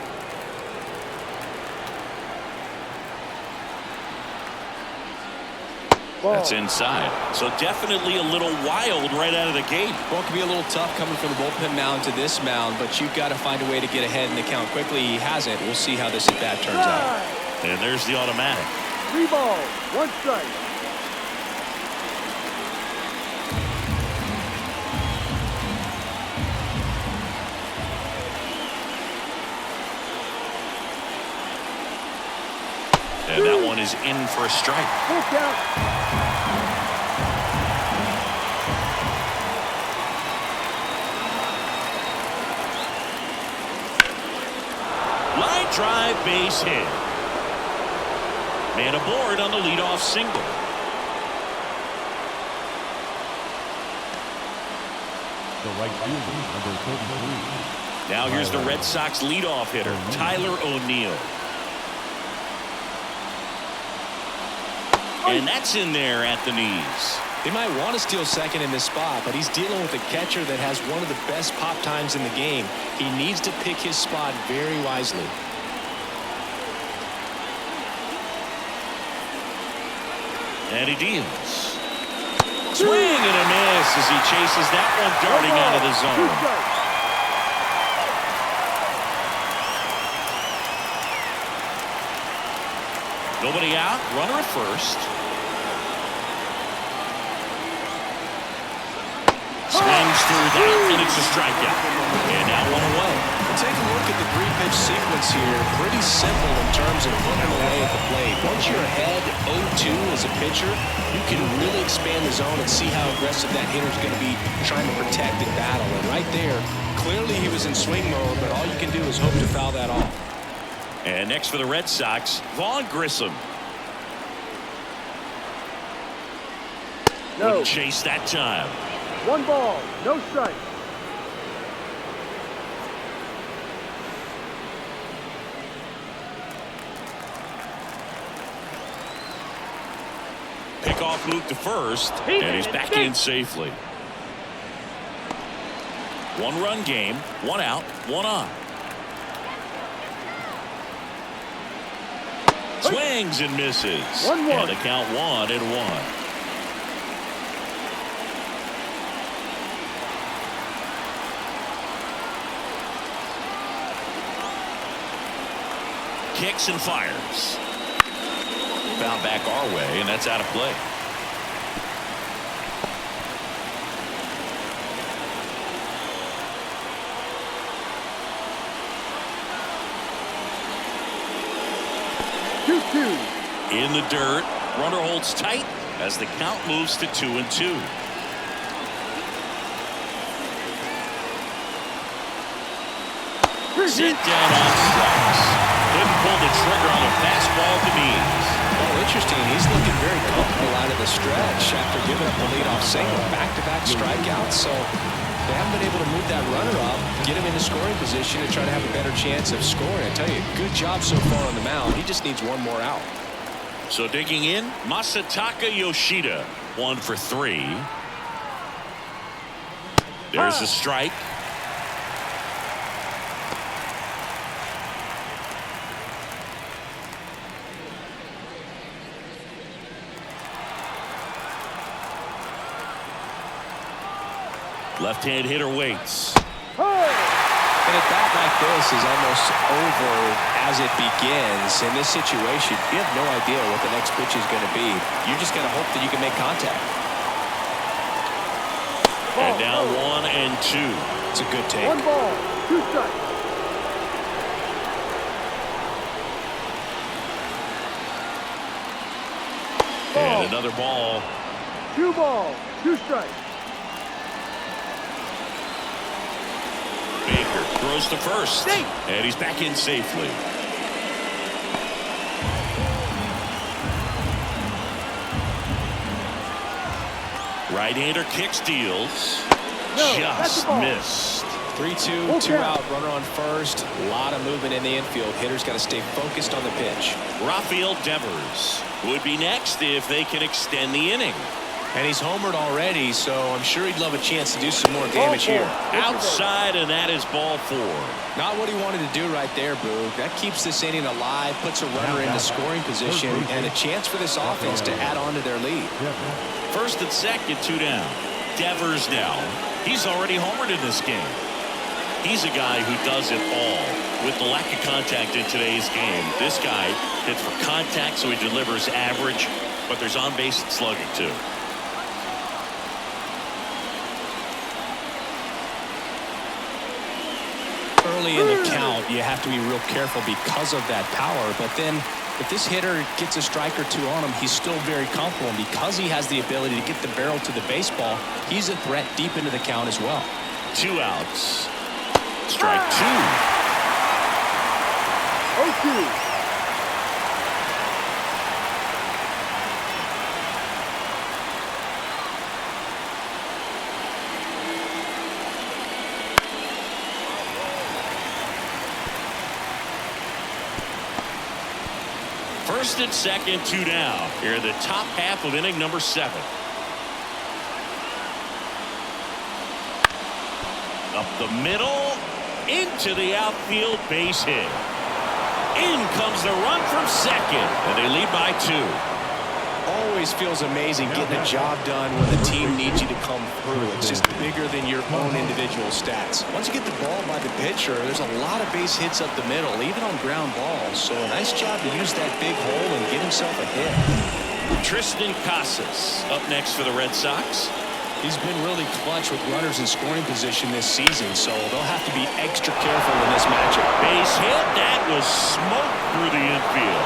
That's inside. So definitely a little wild right out of the gate. Well, it can be a little tough coming from the bullpen mound to this mound, but you've got to find a way to get ahead in the count quickly. He hasn't. We'll see how this at-bat turns out. And there's the automatic. 3 balls, 1 strike. And that one is in for a strike. Full count. Line drive, base hit. Man aboard on the leadoff single. The right fielder, number 33. Now here's the Red Sox leadoff hitter, Tyler O'Neill. And that's in there at the knees. They might want to steal second in this spot, but he's dealing with a catcher that has one of the best pop times in the game. He needs to pick his spot very wisely. And he deals. Swing and a miss as he chases that one darting out of the zone. Nobody out, runner at first. Swings through that, and it's a strikeout. And now one away. Take a look at the 3-pitch sequence here. Pretty simple in terms of putting them away at the plate. Once you're ahead 0-2 as a pitcher, you can really expand the zone and see how aggressive that hitter is going to be trying to protect and battle. And right there, clearly he was in swing mode, but all you can do is hope to foul that off. And next for the Red Sox, Vaughn Grissom. No. Wouldn't chase that time. 1 ball, no strike. Pickoff move to first, and he's back in safely. 1-run game, 1 out, 1 on. Swings and misses. 1-1. And the count 1-1. Kicks and fires. Found back our way, and that's out of play. In the dirt, runner holds tight as the count moves to 2-2. Sit down on strikes. Couldn't pull the trigger on a fastball to knees. Oh, interesting. He's looking very comfortable out of the stretch after giving up the leadoff single. Back-to-back strikeouts, so they haven't been able to move that runner up, get him into scoring position, and try to have a better chance of scoring. I tell you, good job so far on the mound. He just needs 1 more out. So digging in, Masataka Yoshida, 1 for 3. There's a strike. Left-hand hitter waits. And a bat like this is almost over as it begins. In this situation, you have no idea what the next pitch is going to be. You just got to hope that you can make contact. And now 1-2. It's a good take. 1 ball, 2 strikes. And another ball. 2 balls, 2 strikes. Baker throws to first. And he's back in safely. Right-hander kicks, deals. Just missed. 3-2, 2 out, runner on first. A lot of movement in the infield. Hitters got to stay focused on the pitch. Rafael Devers would be next if they can extend the inning. And he's homered already, so I'm sure he'd love a chance to do some more damage here. Outside, and that is ball 4. Not what he wanted to do right there, Boog. That keeps this inning alive, puts a runner into scoring position, and a chance for this offense to add on to their lead. First and second, 2 down. Devers now. He's already homered in this game. He's a guy who does it all. With the lack of contact in today's game, this guy hits for contact, so he delivers average, but there's on-base slugging too. Early in the count, you have to be real careful because of that power, but then if this hitter gets a strike or 2 on him, he's still very comfortable, and because he has the ability to get the barrel to the baseball, he's a threat deep into the count as well. 2 outs. Strike 2. 0-2. First and second, 2 down. Here in the top half of inning number 7. Up the middle, into the outfield, base hit. In comes the run from second, and they lead by 2. Always feels amazing getting a job done when the team needs you to come through. It's just bigger than your own individual stats. Once you get the ball by the pitcher, there's a lot of base hits up the middle, even on ground balls. So a nice job to use that big hole and get himself a hit. Tristan Casas up next for the Red Sox. He's been really clutch with runners in scoring position this season, so they'll have to be extra careful in this matchup. Base hit, that was smoke through the infield.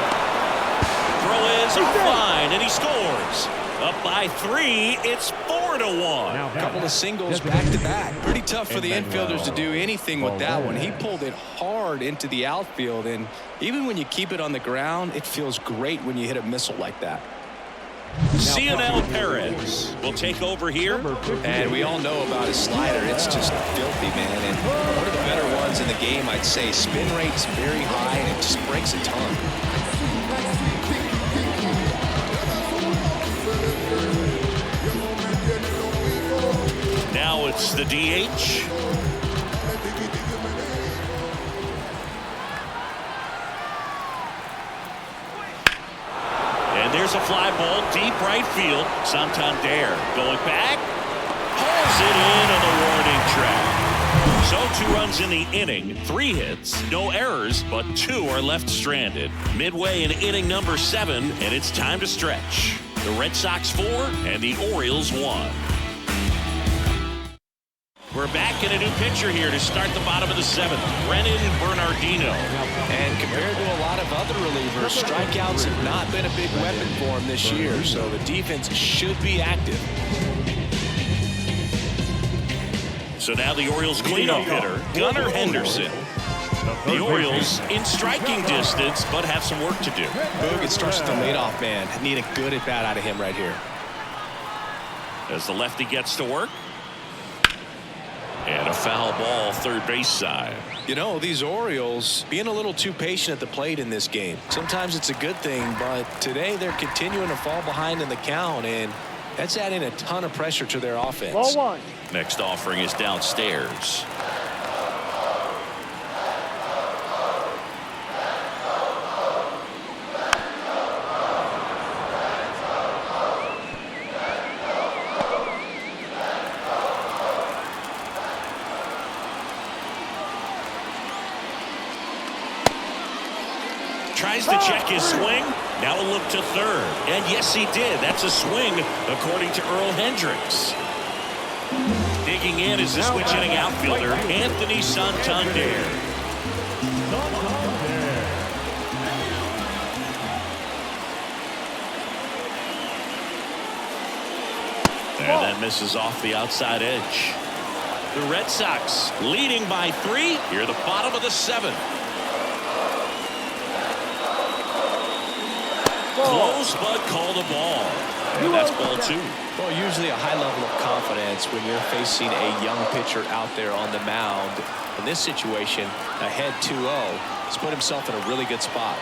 Throw is a line, and he scores. Up by 3. It's 4-1. Now A couple of singles Just back to back. Pretty tough for the and infielders to do anything with that one. He Ball pulled it hard into the outfield, and even when you keep it on the ground, it feels great when you hit a missile like that. Cionel Perez will take over here. And we all know about his slider. It's just filthy, man. And one of the better ones in the game, I'd say. Spin rate's very high, and it just breaks a ton. Now it's the DH. And there's a fly ball deep right field. Santander going back. Pulls it in on the warning track. So 2 runs in the inning, 3 hits, no errors, but 2 are left stranded. Midway in inning number 7, and it's time to stretch. The Red Sox 4 and the Orioles 1. We're back in a new pitcher here to start the bottom of the 7th. Brennan Bernardino. And compared to a lot of other relievers, strikeouts have not been a big weapon for him this year, so the defense should be active. So now the Orioles cleanup hitter, Gunnar Henderson. The Orioles in striking distance, but have some work to do. Boog, it starts with the leadoff man. Need a good at-bat out of him right here. As the lefty gets to work. And a foul ball, third base side. You know, these Orioles being a little too patient at the plate in this game. Sometimes it's a good thing, but today they're continuing to fall behind in the count, and that's adding a ton of pressure to their offense. Ball 1. Next offering is downstairs. Tries to check his swing. Now a look to third. And yes, he did. That's a swing, according to Earl Hendricks. Digging in is the switch hitting outfielder, Anthony Santander. And that misses off the outside edge. The Red Sox leading by 3 here at the bottom of the 7th. Close, but called a ball. And that's ball 2. Well, usually a high level of confidence when you're facing a young pitcher out there on the mound. In this situation, ahead 2-0, he's put himself in a really good spot.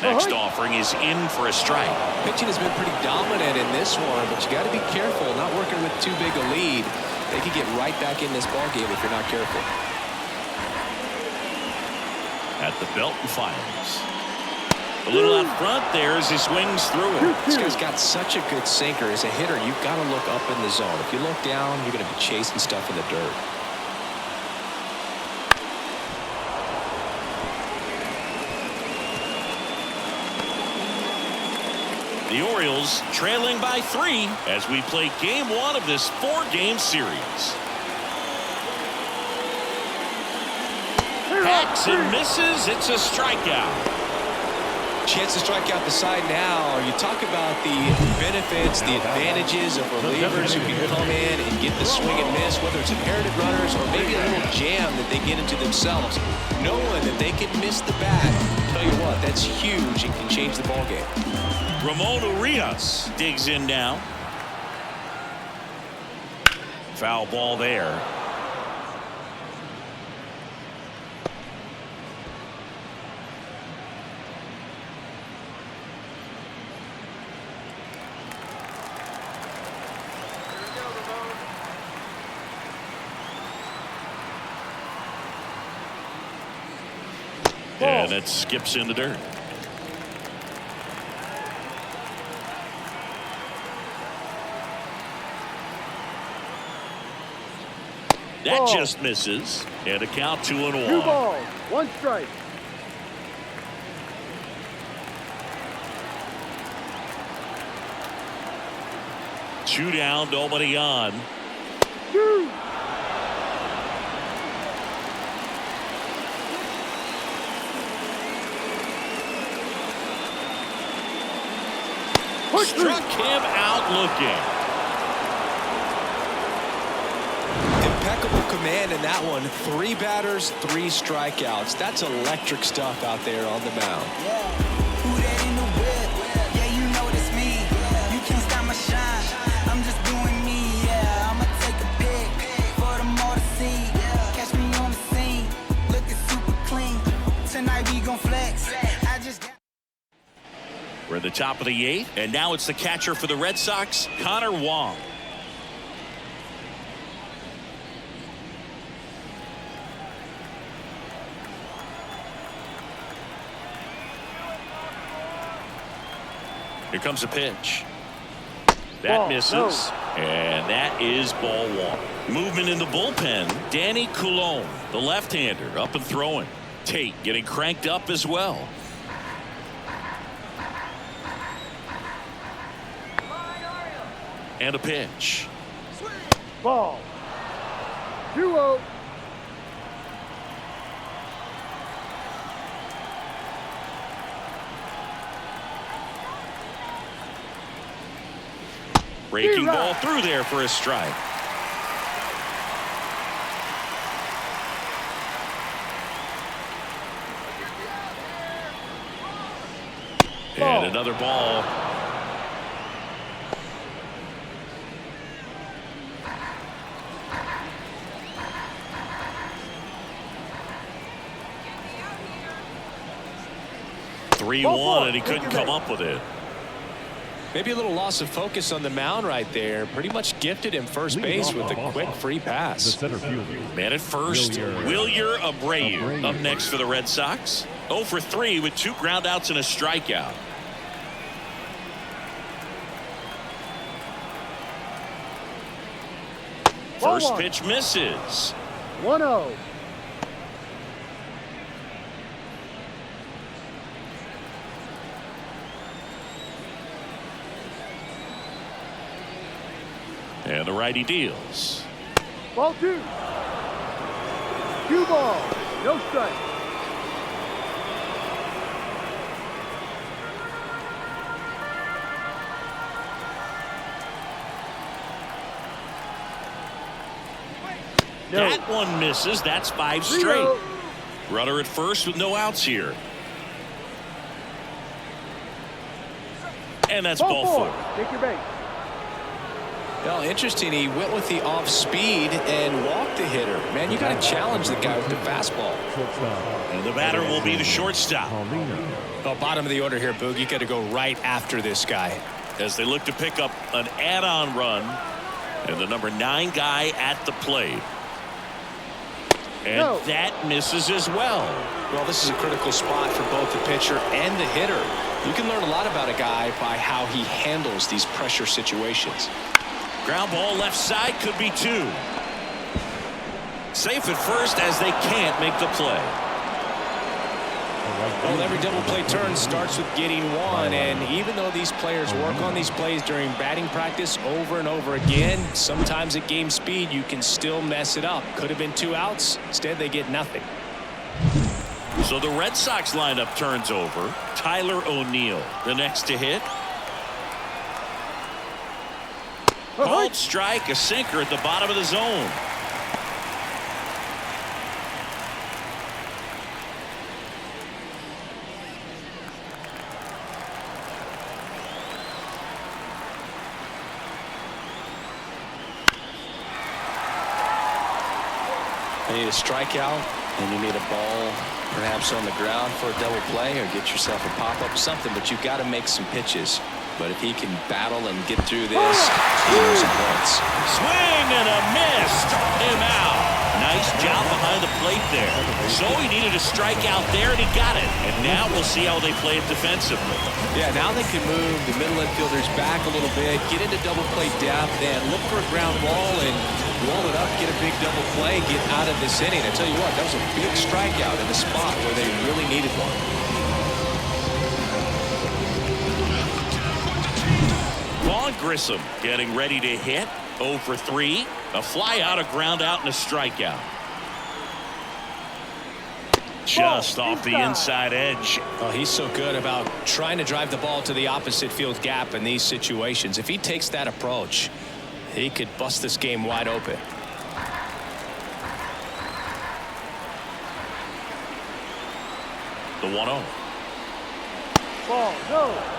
Next offering is in for a strike. Pitching has been pretty dominant in this one, but you got to be careful, not working with too big a lead. They could get right back in this ball game if you're not careful. At the belt and fires. A little out front there as he swings through it. This guy's got such a good sinker. As a hitter, you've got to look up in the zone. If you look down, you're going to be chasing stuff in the dirt. The Orioles trailing by 3 as we play game 1 of this 4-game series. Hacks and misses. It's a strikeout. Chance to strike out the side now. You talk about the benefits, the advantages of relievers who can come in and get the swing and miss, whether it's inherited runners or maybe a little jam that they get into themselves. Knowing that they can miss the bat, tell you what, that's huge and can change the ball game. Ramon Urias digs in now. Foul ball there. And it skips in the dirt. That Ball. just misses. And a count 2-1. 2 balls, 1 strike. Two down, nobody on. 2. Struck him out looking. Impeccable command in that one. 3 batters, 3 strikeouts. That's electric stuff out there on the mound. Who that in the whip? Yeah, you know it's me. You can't stop my shine. I'm just doing me, yeah. I'ma take a pic for them all to see. Catch me on the scene, looking super clean. Tonight we gon' flex. I just got We're at the top of the 8th, and now it's the catcher for the Red Sox, Connor Wong. Here comes a pitch. That Ball, misses. no. And that is ball 1. Movement in the bullpen. Danny Coulombe, the left-hander, up and throwing. Tate getting cranked up as well. And a pitch. Ball. 2-0. Breaking ball through there for a strike. Ball. And another ball. Three one, and he couldn't come up with it. Maybe a little loss of focus on the mound right there. Pretty much gifted him first base with a quick free The pass. center fielder. Man at first, Wilyer Abreu up next for the Red Sox. 0 for 3 with 2 groundouts and a strikeout. First pitch misses. 1-0. And the righty deals. Ball 2. 2 balls. No strike. No. That one misses. That's 5 straight. 3-0. Runner at first with no outs here. And that's ball 4. Take your base. Well, interesting. He went with the off speed and walked the hitter. Man, you got to challenge the guy with the fastball. Shortstop. And the batter will be the shortstop. Paulino. Well, bottom of the order here, Boog. You got to go right after this guy. As they look to pick up an add-on run. And the number 9 guy at the plate. And No. that misses as well. Well, this is a critical spot for both the pitcher and the hitter. You can learn a lot about a guy by how he handles these pressure situations. Ground ball left side, could be 2. Safe at first as they can't make the play. Well, every double play turn starts with getting 1, and even though these players work on these plays during batting practice over and over again, sometimes at game speed you can still mess it up. Could have been 2 outs. Instead, they get nothing. So the Red Sox lineup turns over. Tyler O'Neill, the next to hit. Called strike, a sinker at the bottom of the zone. You need a strikeout, and you need a ball perhaps on the ground for a double play, or get yourself a pop-up or something, but you've got to make some pitches. But if he can battle and get through this, he knows some points. Swing and a miss. Struck him out. Nice job behind the plate there. So he needed a strikeout there, and he got it. And now we'll see how they play it defensively. Yeah, now they can move the middle infielders back a little bit, get into double play depth, and look for a ground ball and roll it up, get a big double play, get out of this inning. I tell you what, that was a big strikeout in the spot where they really needed one. Vaughn Grissom getting ready to hit. 0 for 3. A fly out, a ground out, and a strikeout. Just off the inside edge. Oh, he's so good about trying to drive the ball to the opposite field gap in these situations. If he takes that approach, he could bust this game wide open. The 1-0. Ball, no.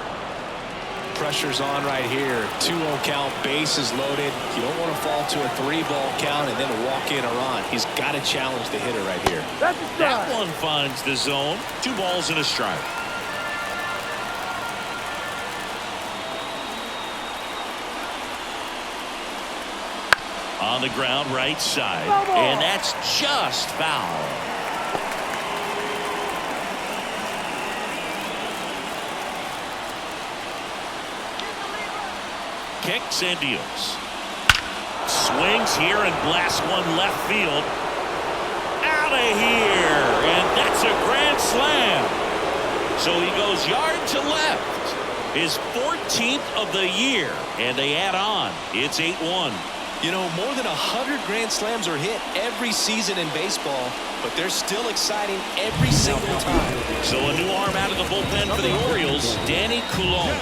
Pressure's on right here. 2-0 count, bases loaded. You don't want to fall to a 3-ball count and then walk in or on. He's got to challenge the hitter right here. That's a strike. That one finds the zone. 2 balls and a strike. On the ground, right side. And that's just foul. Kicks and deals. Swings here and blasts one left field. Out of here. And that's a grand slam. So he goes yard to left. His 14th of the year. And they add on. It's 8-1. You know, more than 100 grand slams are hit every season in baseball, but they're still exciting every single time. So a new arm out of the bullpen for the Orioles, Danny Coulomb.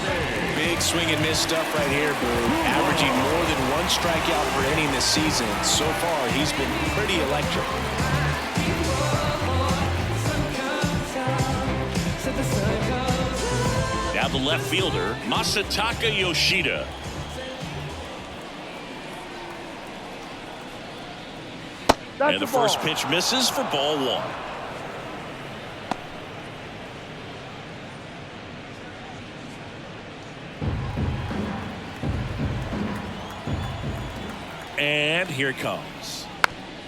Big swing and miss stuff right here, Boo. Averaging more than 1 strikeout per inning this season. So far, he's been pretty electric. Now the left fielder, Masataka Yoshida. And the first pitch misses for ball 1. And here it comes.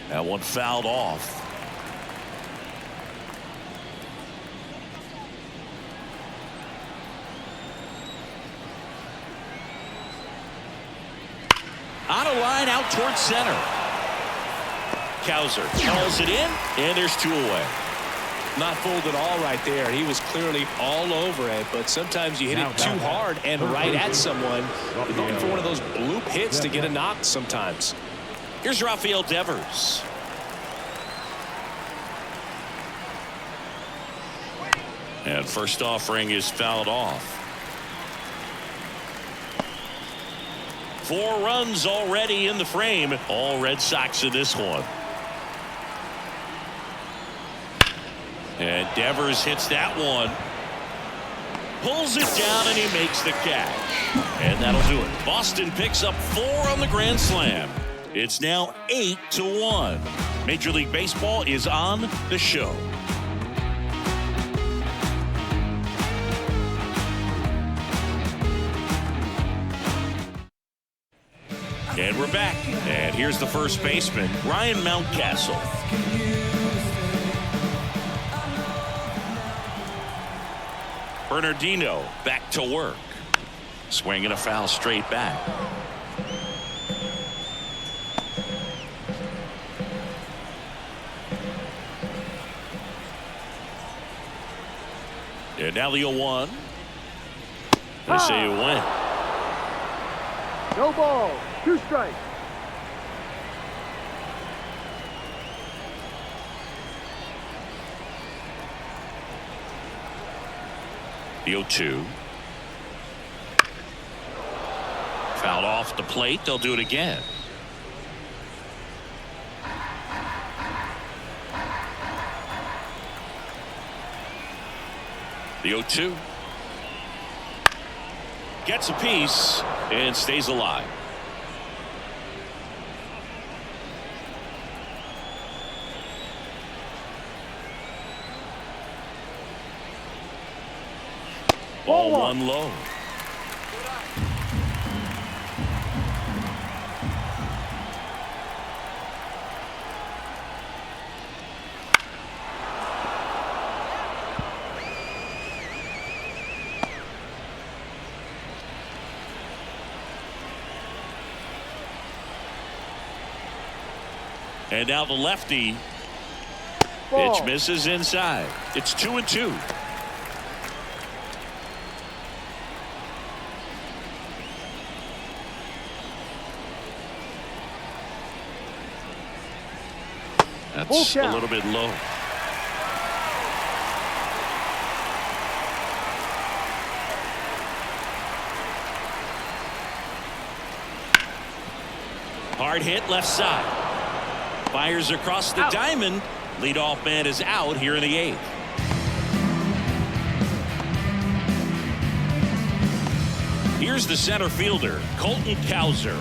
That one fouled off. On a line out towards center. Cowser calls it in, and there's 2 away. Not fooled at all right there. He was clearly all over it, but sometimes you hit it too hard and right at someone. You're looking for one of those bloop hits to get a knock sometimes. Here's Rafael Devers. And first offering is fouled off. 4 runs already in the frame. All Red Sox in this one. And Devers hits that one. Pulls it down and he makes the catch. And that'll do it. Boston picks up 4 on the grand slam. It's now 8-1. Major League Baseball is on the show. And we're back. And here's the first baseman, Ryan Mountcastle. Bernardino back to work. Swinging a foul straight back. And now the 0-1. They say you win. No ball. 2 strikes. The 0-2. Fouled off the plate. They'll do it again. The 0-2. Gets a piece and stays alive. Ball 1 low. And now the lefty. Ball. Pitch misses inside. It's 2-2. That's a little bit low. Hard hit left side. Fires across the diamond. Leadoff man is out here in the 8th. Here's the center fielder, Colton Cowser.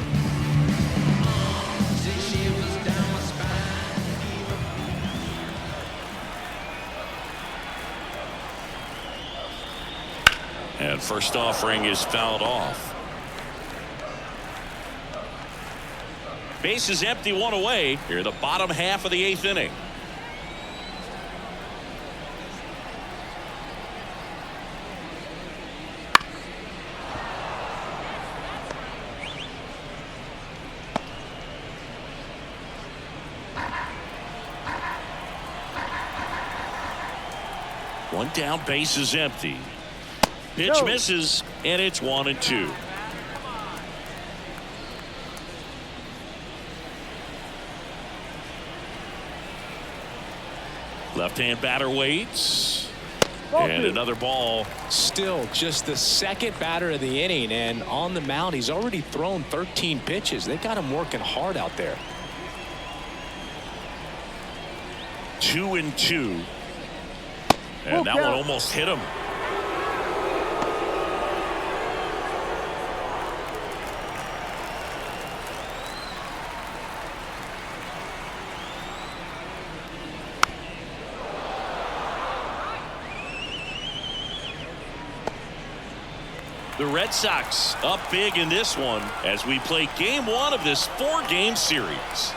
And first offering is fouled off. Base is empty, 1 away. Here, the bottom half of the 8th inning. One down, base is empty. Pitch misses, and it's 1-2. Left-hand batter waits. And another ball. Still just the second batter of the inning, and on the mound he's already thrown 13 pitches. They got him working hard out there. 2-2. And that one almost hit him. The Red Sox up big in this one as we play game 1 of this 4-game series.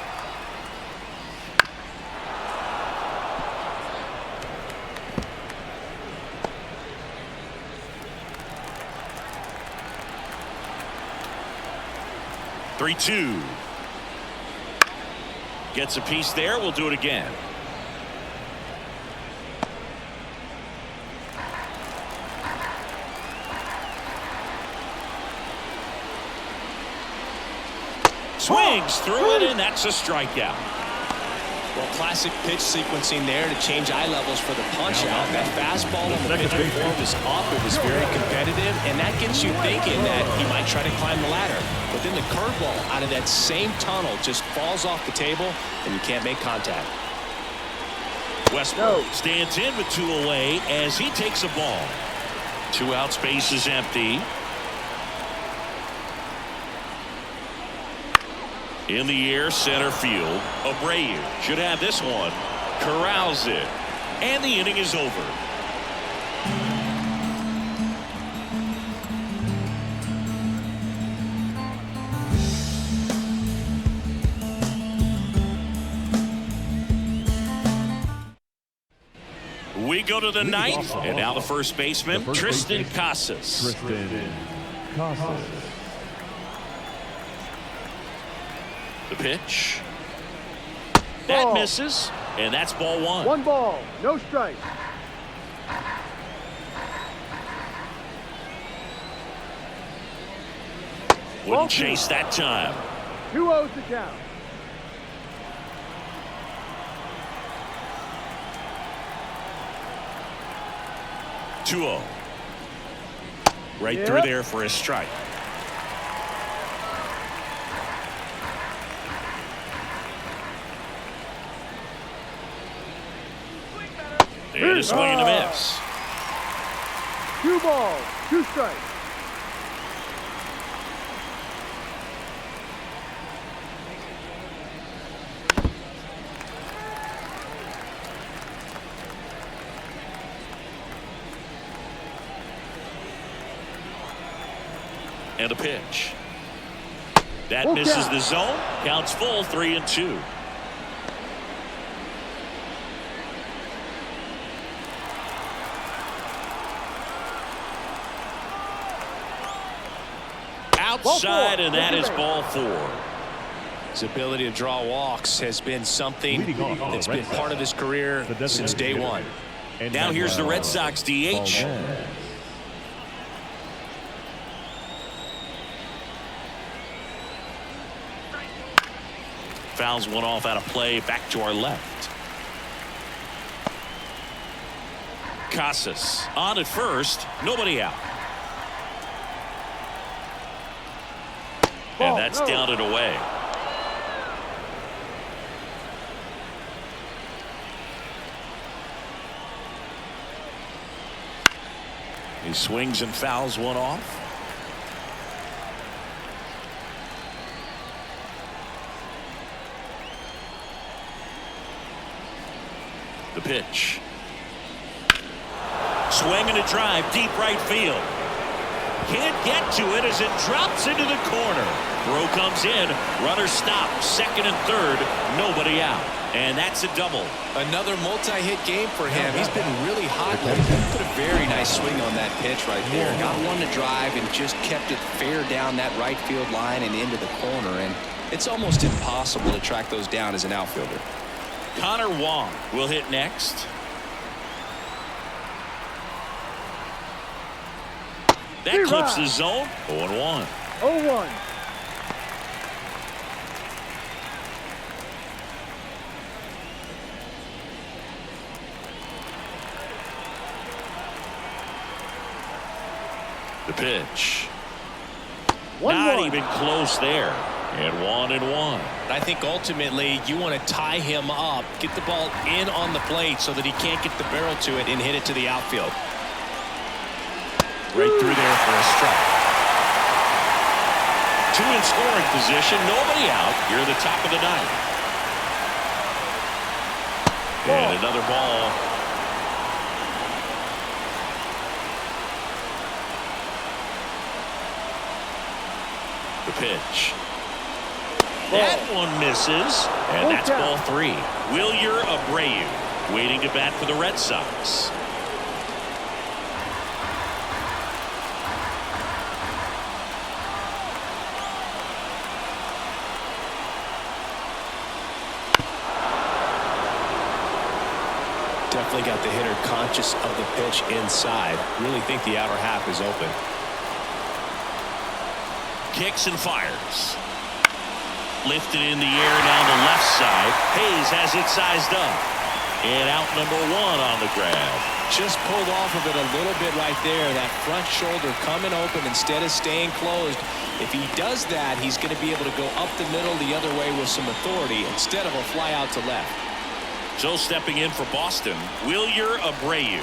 Three-two. Gets a piece there. We'll do it again. Swings through it, and that's a strikeout. Well, classic pitch sequencing there to change eye levels for the punch out. That fastball on the pitch before was up. It was very competitive, and that gets you thinking that he might try to climb the ladder. But then the curveball out of that same tunnel just falls off the table, and you can't make contact. Westbrook stands in with 2 away as he takes a ball. 2 out, space is empty. In the air, center field. Abreu should have this one. Corrals it. And the inning is over. We go to the 9th, and now the first baseman, Tristan Casas. The pitch. That misses, and that's ball 1. 1 ball, no strike. Wouldn't chase that time. 2-0 to count. Two-0. Right through there for a strike. And a swing and a miss. 2 balls, 2 strikes. And a pitch. That misses the zone. Counts full, 3-2. Outside, and that is ball 4. His ability to draw walks has been something that's been part of his career since day 1. Now here's the Red Sox DH. Fouls one off out of play, back to our left. Casas on at first, nobody out. And that's down and away. He swings and fouls one off. The pitch. Swing and a drive deep right field. Can't get to it as it drops into the corner. Throw comes in. Runner stopped. Second and third. Nobody out. And that's a double. Another multi-hit game for him. He's been really hot lately. Put a very nice swing on that pitch right there. Got one to drive and just kept it fair down that right field line and into the corner. And it's almost impossible to track those down as an outfielder. Connor Wong will hit next. That clips the zone. 0-1. 0-1. The pitch. 1-1. Not even close there. And 1-1. I think ultimately you want to tie him up, get the ball in on the plate so that he can't get the barrel to it and hit it to the outfield. Right through there for a strike. Two in scoring position, nobody out. You're the top of the ninth. And another ball. The pitch. That one misses, and that's ball 3. Vladimir Guerrero waiting to bat for the Red Sox. Definitely got the hitter conscious of the pitch inside. Really think the outer half is open. Kicks and fires. Lifted in the air down the left side. Hayes has it sized up. And out number 1 on the grab. Just pulled off of it a little bit right there. That front shoulder coming open instead of staying closed. If he does that, he's going to be able to go up the middle the other way with some authority instead of a fly out to left. So stepping in for Boston, Vladimir Guerrero.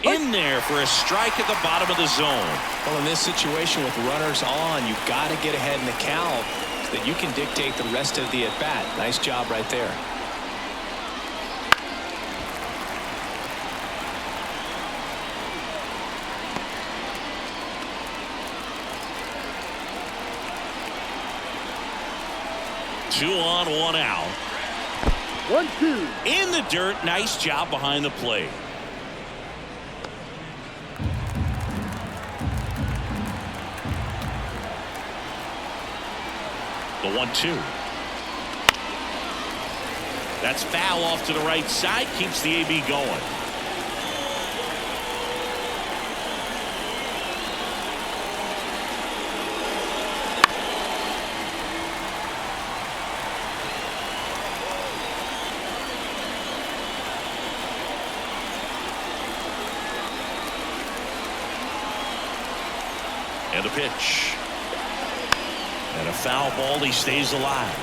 In there for a strike at the bottom of the zone. Well, in this situation with runners on, you've got to get ahead in the count so that you can dictate the rest of the at-bat. Nice job right there. Two on, 1 out. 1-2. In the dirt. Nice job behind the plate. The 1-2. That's foul off to the right side. Keeps the AB going. And a pitch. And a foul ball. He stays alive.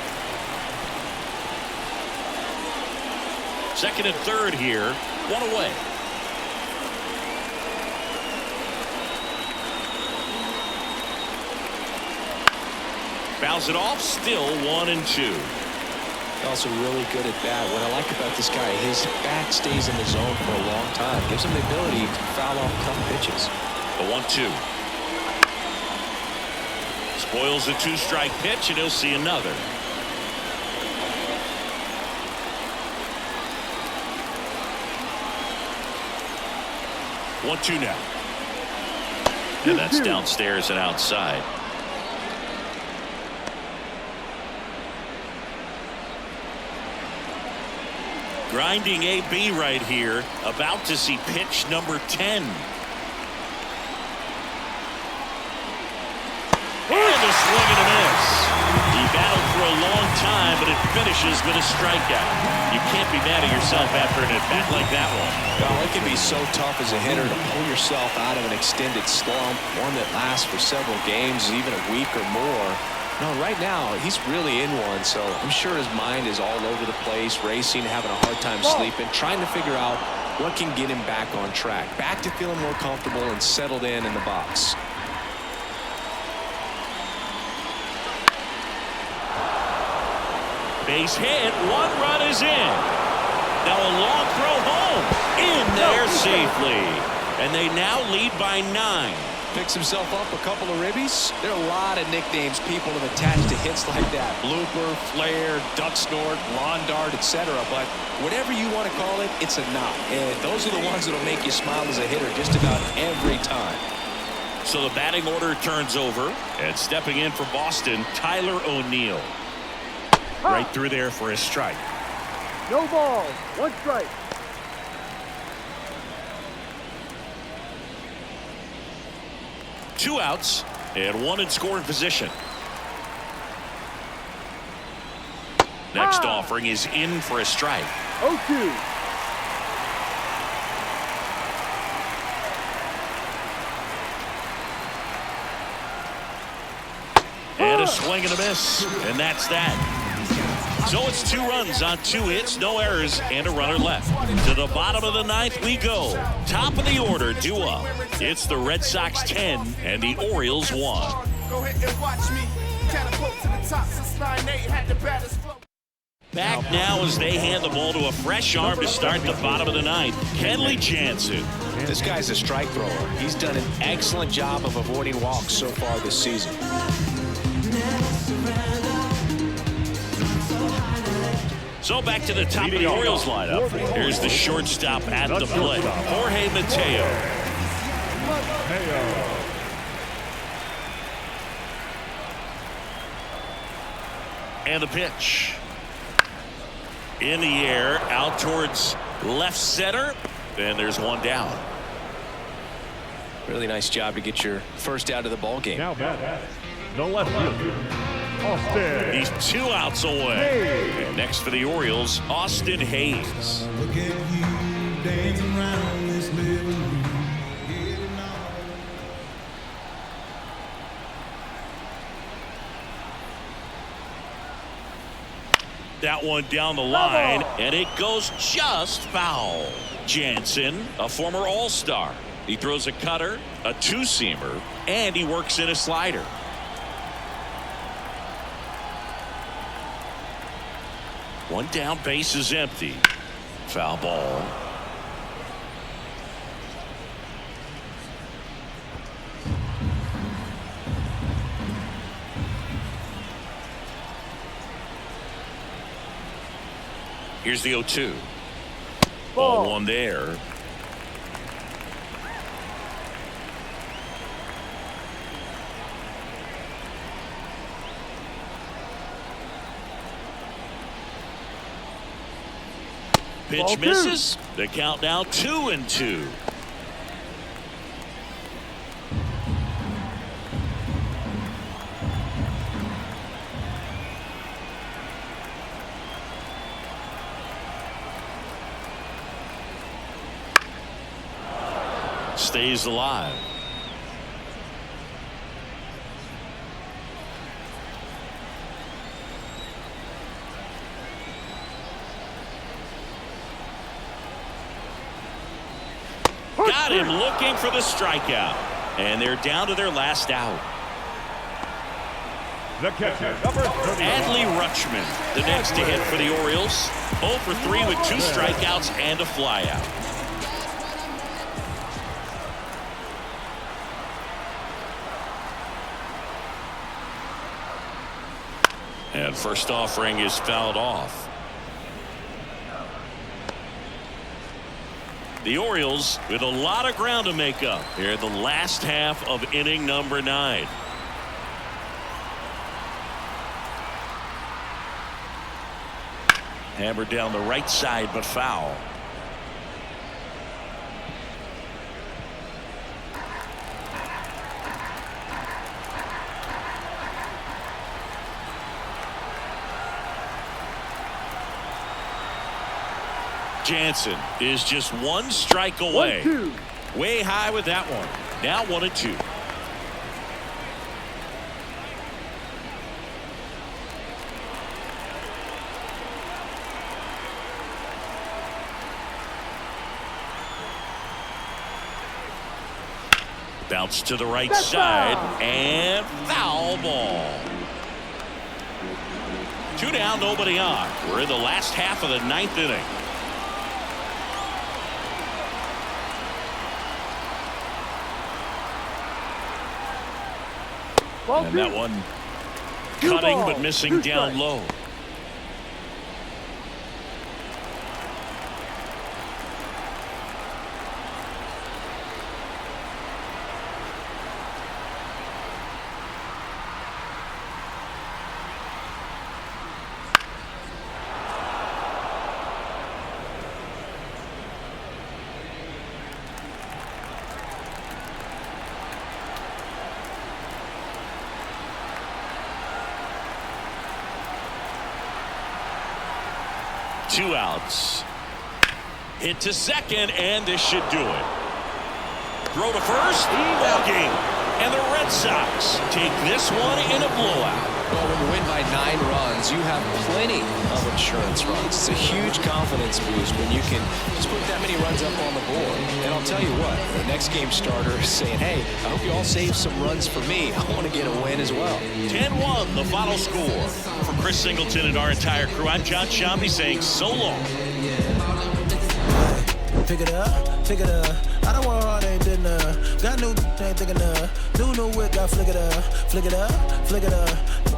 Second and third here. 1 away. Fouls it off. Still 1-2. Also really good at bat. What I like about this guy, his bat stays in the zone for a long time. Gives him the ability to foul off tough pitches. The 1-2. Spoils the 2-strike pitch, and he'll see another. One, 2 now. And that's downstairs and outside. Grinding AB right here. About to see pitch number 10. And a swing and a miss. He battled for a long time, but it finishes with a strikeout. You can't be mad at yourself after an at-bat like that one. Well, it can be so tough as a hitter to pull yourself out of an extended slump, one that lasts for several games, even a week or more. No, right now, he's really in one, so I'm sure his mind is all over the place, racing, having a hard time sleeping, trying to figure out what can get him back on track, back to feeling more comfortable and settled in the box. Base hit, 1 run is in. Now a long throw home, in there safely. And they now lead by 9. Picks himself up a couple of ribbies. There are a lot of nicknames people have attached to hits like that. Blooper, flare, duck snort, lawn dart, etc. But whatever you want to call it, it's a knock. And those are the ones that will make you smile as a hitter just about every time. So the batting order turns over. And stepping in for Boston, Tyler O'Neill. Right through there for a strike. No ball. 1 strike. Two outs and 1 in scoring position. Next offering is in for a strike. 0-2. And a swing and a miss. And that's that. So it's 2 runs on 2 hits, no errors, and a runner left. To the bottom of the 9th we go. Top of the order, due up. It's the Red Sox 10 and the Orioles 1. Go ahead and watch me. Catapult to the top since 9-8 had the baddest flow. Back now as they hand the ball to a fresh arm to start the bottom of the 9th. Kenley Jansen. This guy's a strike thrower. He's done an excellent job of avoiding walks so far this season. So back to the top of the Orioles lineup. Here's the shortstop at the plate, Jorge Mateo. And the pitch. In the air, out towards left center. And there's 1 down. Really nice job to get your first out of the ball game. Now back, the left fielder, Austin. He's 2 outs away. And next for the Orioles, Austin Hayes. Look at you dancing around this living room. That one down the line, and it goes just foul. Jansen, a former All-Star. He throws a cutter, a 2-seamer, and he works in a slider. One down, base is empty. Foul ball. Here's the 0-2. Ball 1 there. Pitch misses. The count now 2-2. Stays alive. Got him looking for the strikeout. And they're down to their last out. The catcher, number 30. Adley Rutschman, the next to hit for the Orioles. 0 for 3 with 2 strikeouts and a flyout. And first offering is fouled off. The Orioles with a lot of ground to make up here in the last half of inning number 9. Hammered down the right side, but foul. Jansen is just 1 strike away. 1-2. Way high with that one. Now 1-2. Bounce to the right side and foul ball. 2 down, nobody on. We're in the last half of the 9th inning. And that one cutting but missing down low. Two outs. Hit to second, and this should do it. Throw to first. Ball game. And the Red Sox take this one in a blowout. Well, when you win by 9 runs, you have plenty of insurance runs. It's a huge confidence boost when you can just put that many runs up on the board. And I'll tell you what, the next game starter is saying, hey, I hope you all save some runs for me. I want to get a win as well. 10-1, the final score. For Chris Singleton and our entire crew, I'm John Sciambi saying so long. Pick it up, pick it up. I don't want hard, ain't did enough. Got new, ain't thick enough. New whip, got flick it up, flick it up, flick it up.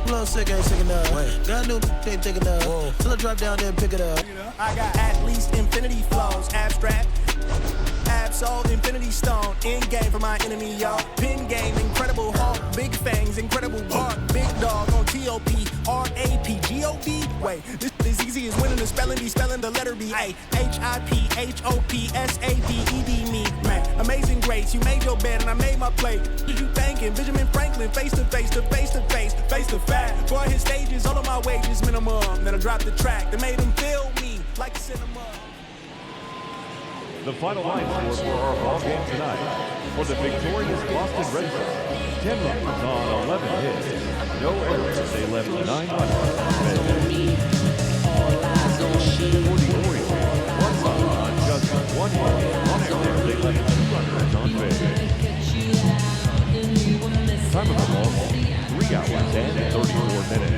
Little sick, ain't sick enough. Got new, ain't thick enough. Till I drop down, then pick it up. I got at least infinity flows, abstract. Absol, infinity stone, in game for my enemy, y'all. Pin game, incredible hawk, big fangs, incredible bark, big dog on TOP, RAP, GOB. Wait, this is easy as winning the spelling bee, spelling the letter B. A HIPHOPSADED me, man. Amazing grace, you made your bed and I made my plate. What you thinking? Benjamin Franklin, face to face, to face to face, face to fact. Boy, his stages, all of my wages minimum. Then I dropped the track that made him feel me like a cinema. The final line score for our ball game tonight. For the victorious Boston Red Sox, 10 runs on 11 hits. No errors. They left 9 runners on base. For the Orioles, 1 run on just 1 hit. On error, they left 2 runners on base. Time of the ball game, 3 hours and 34 minutes.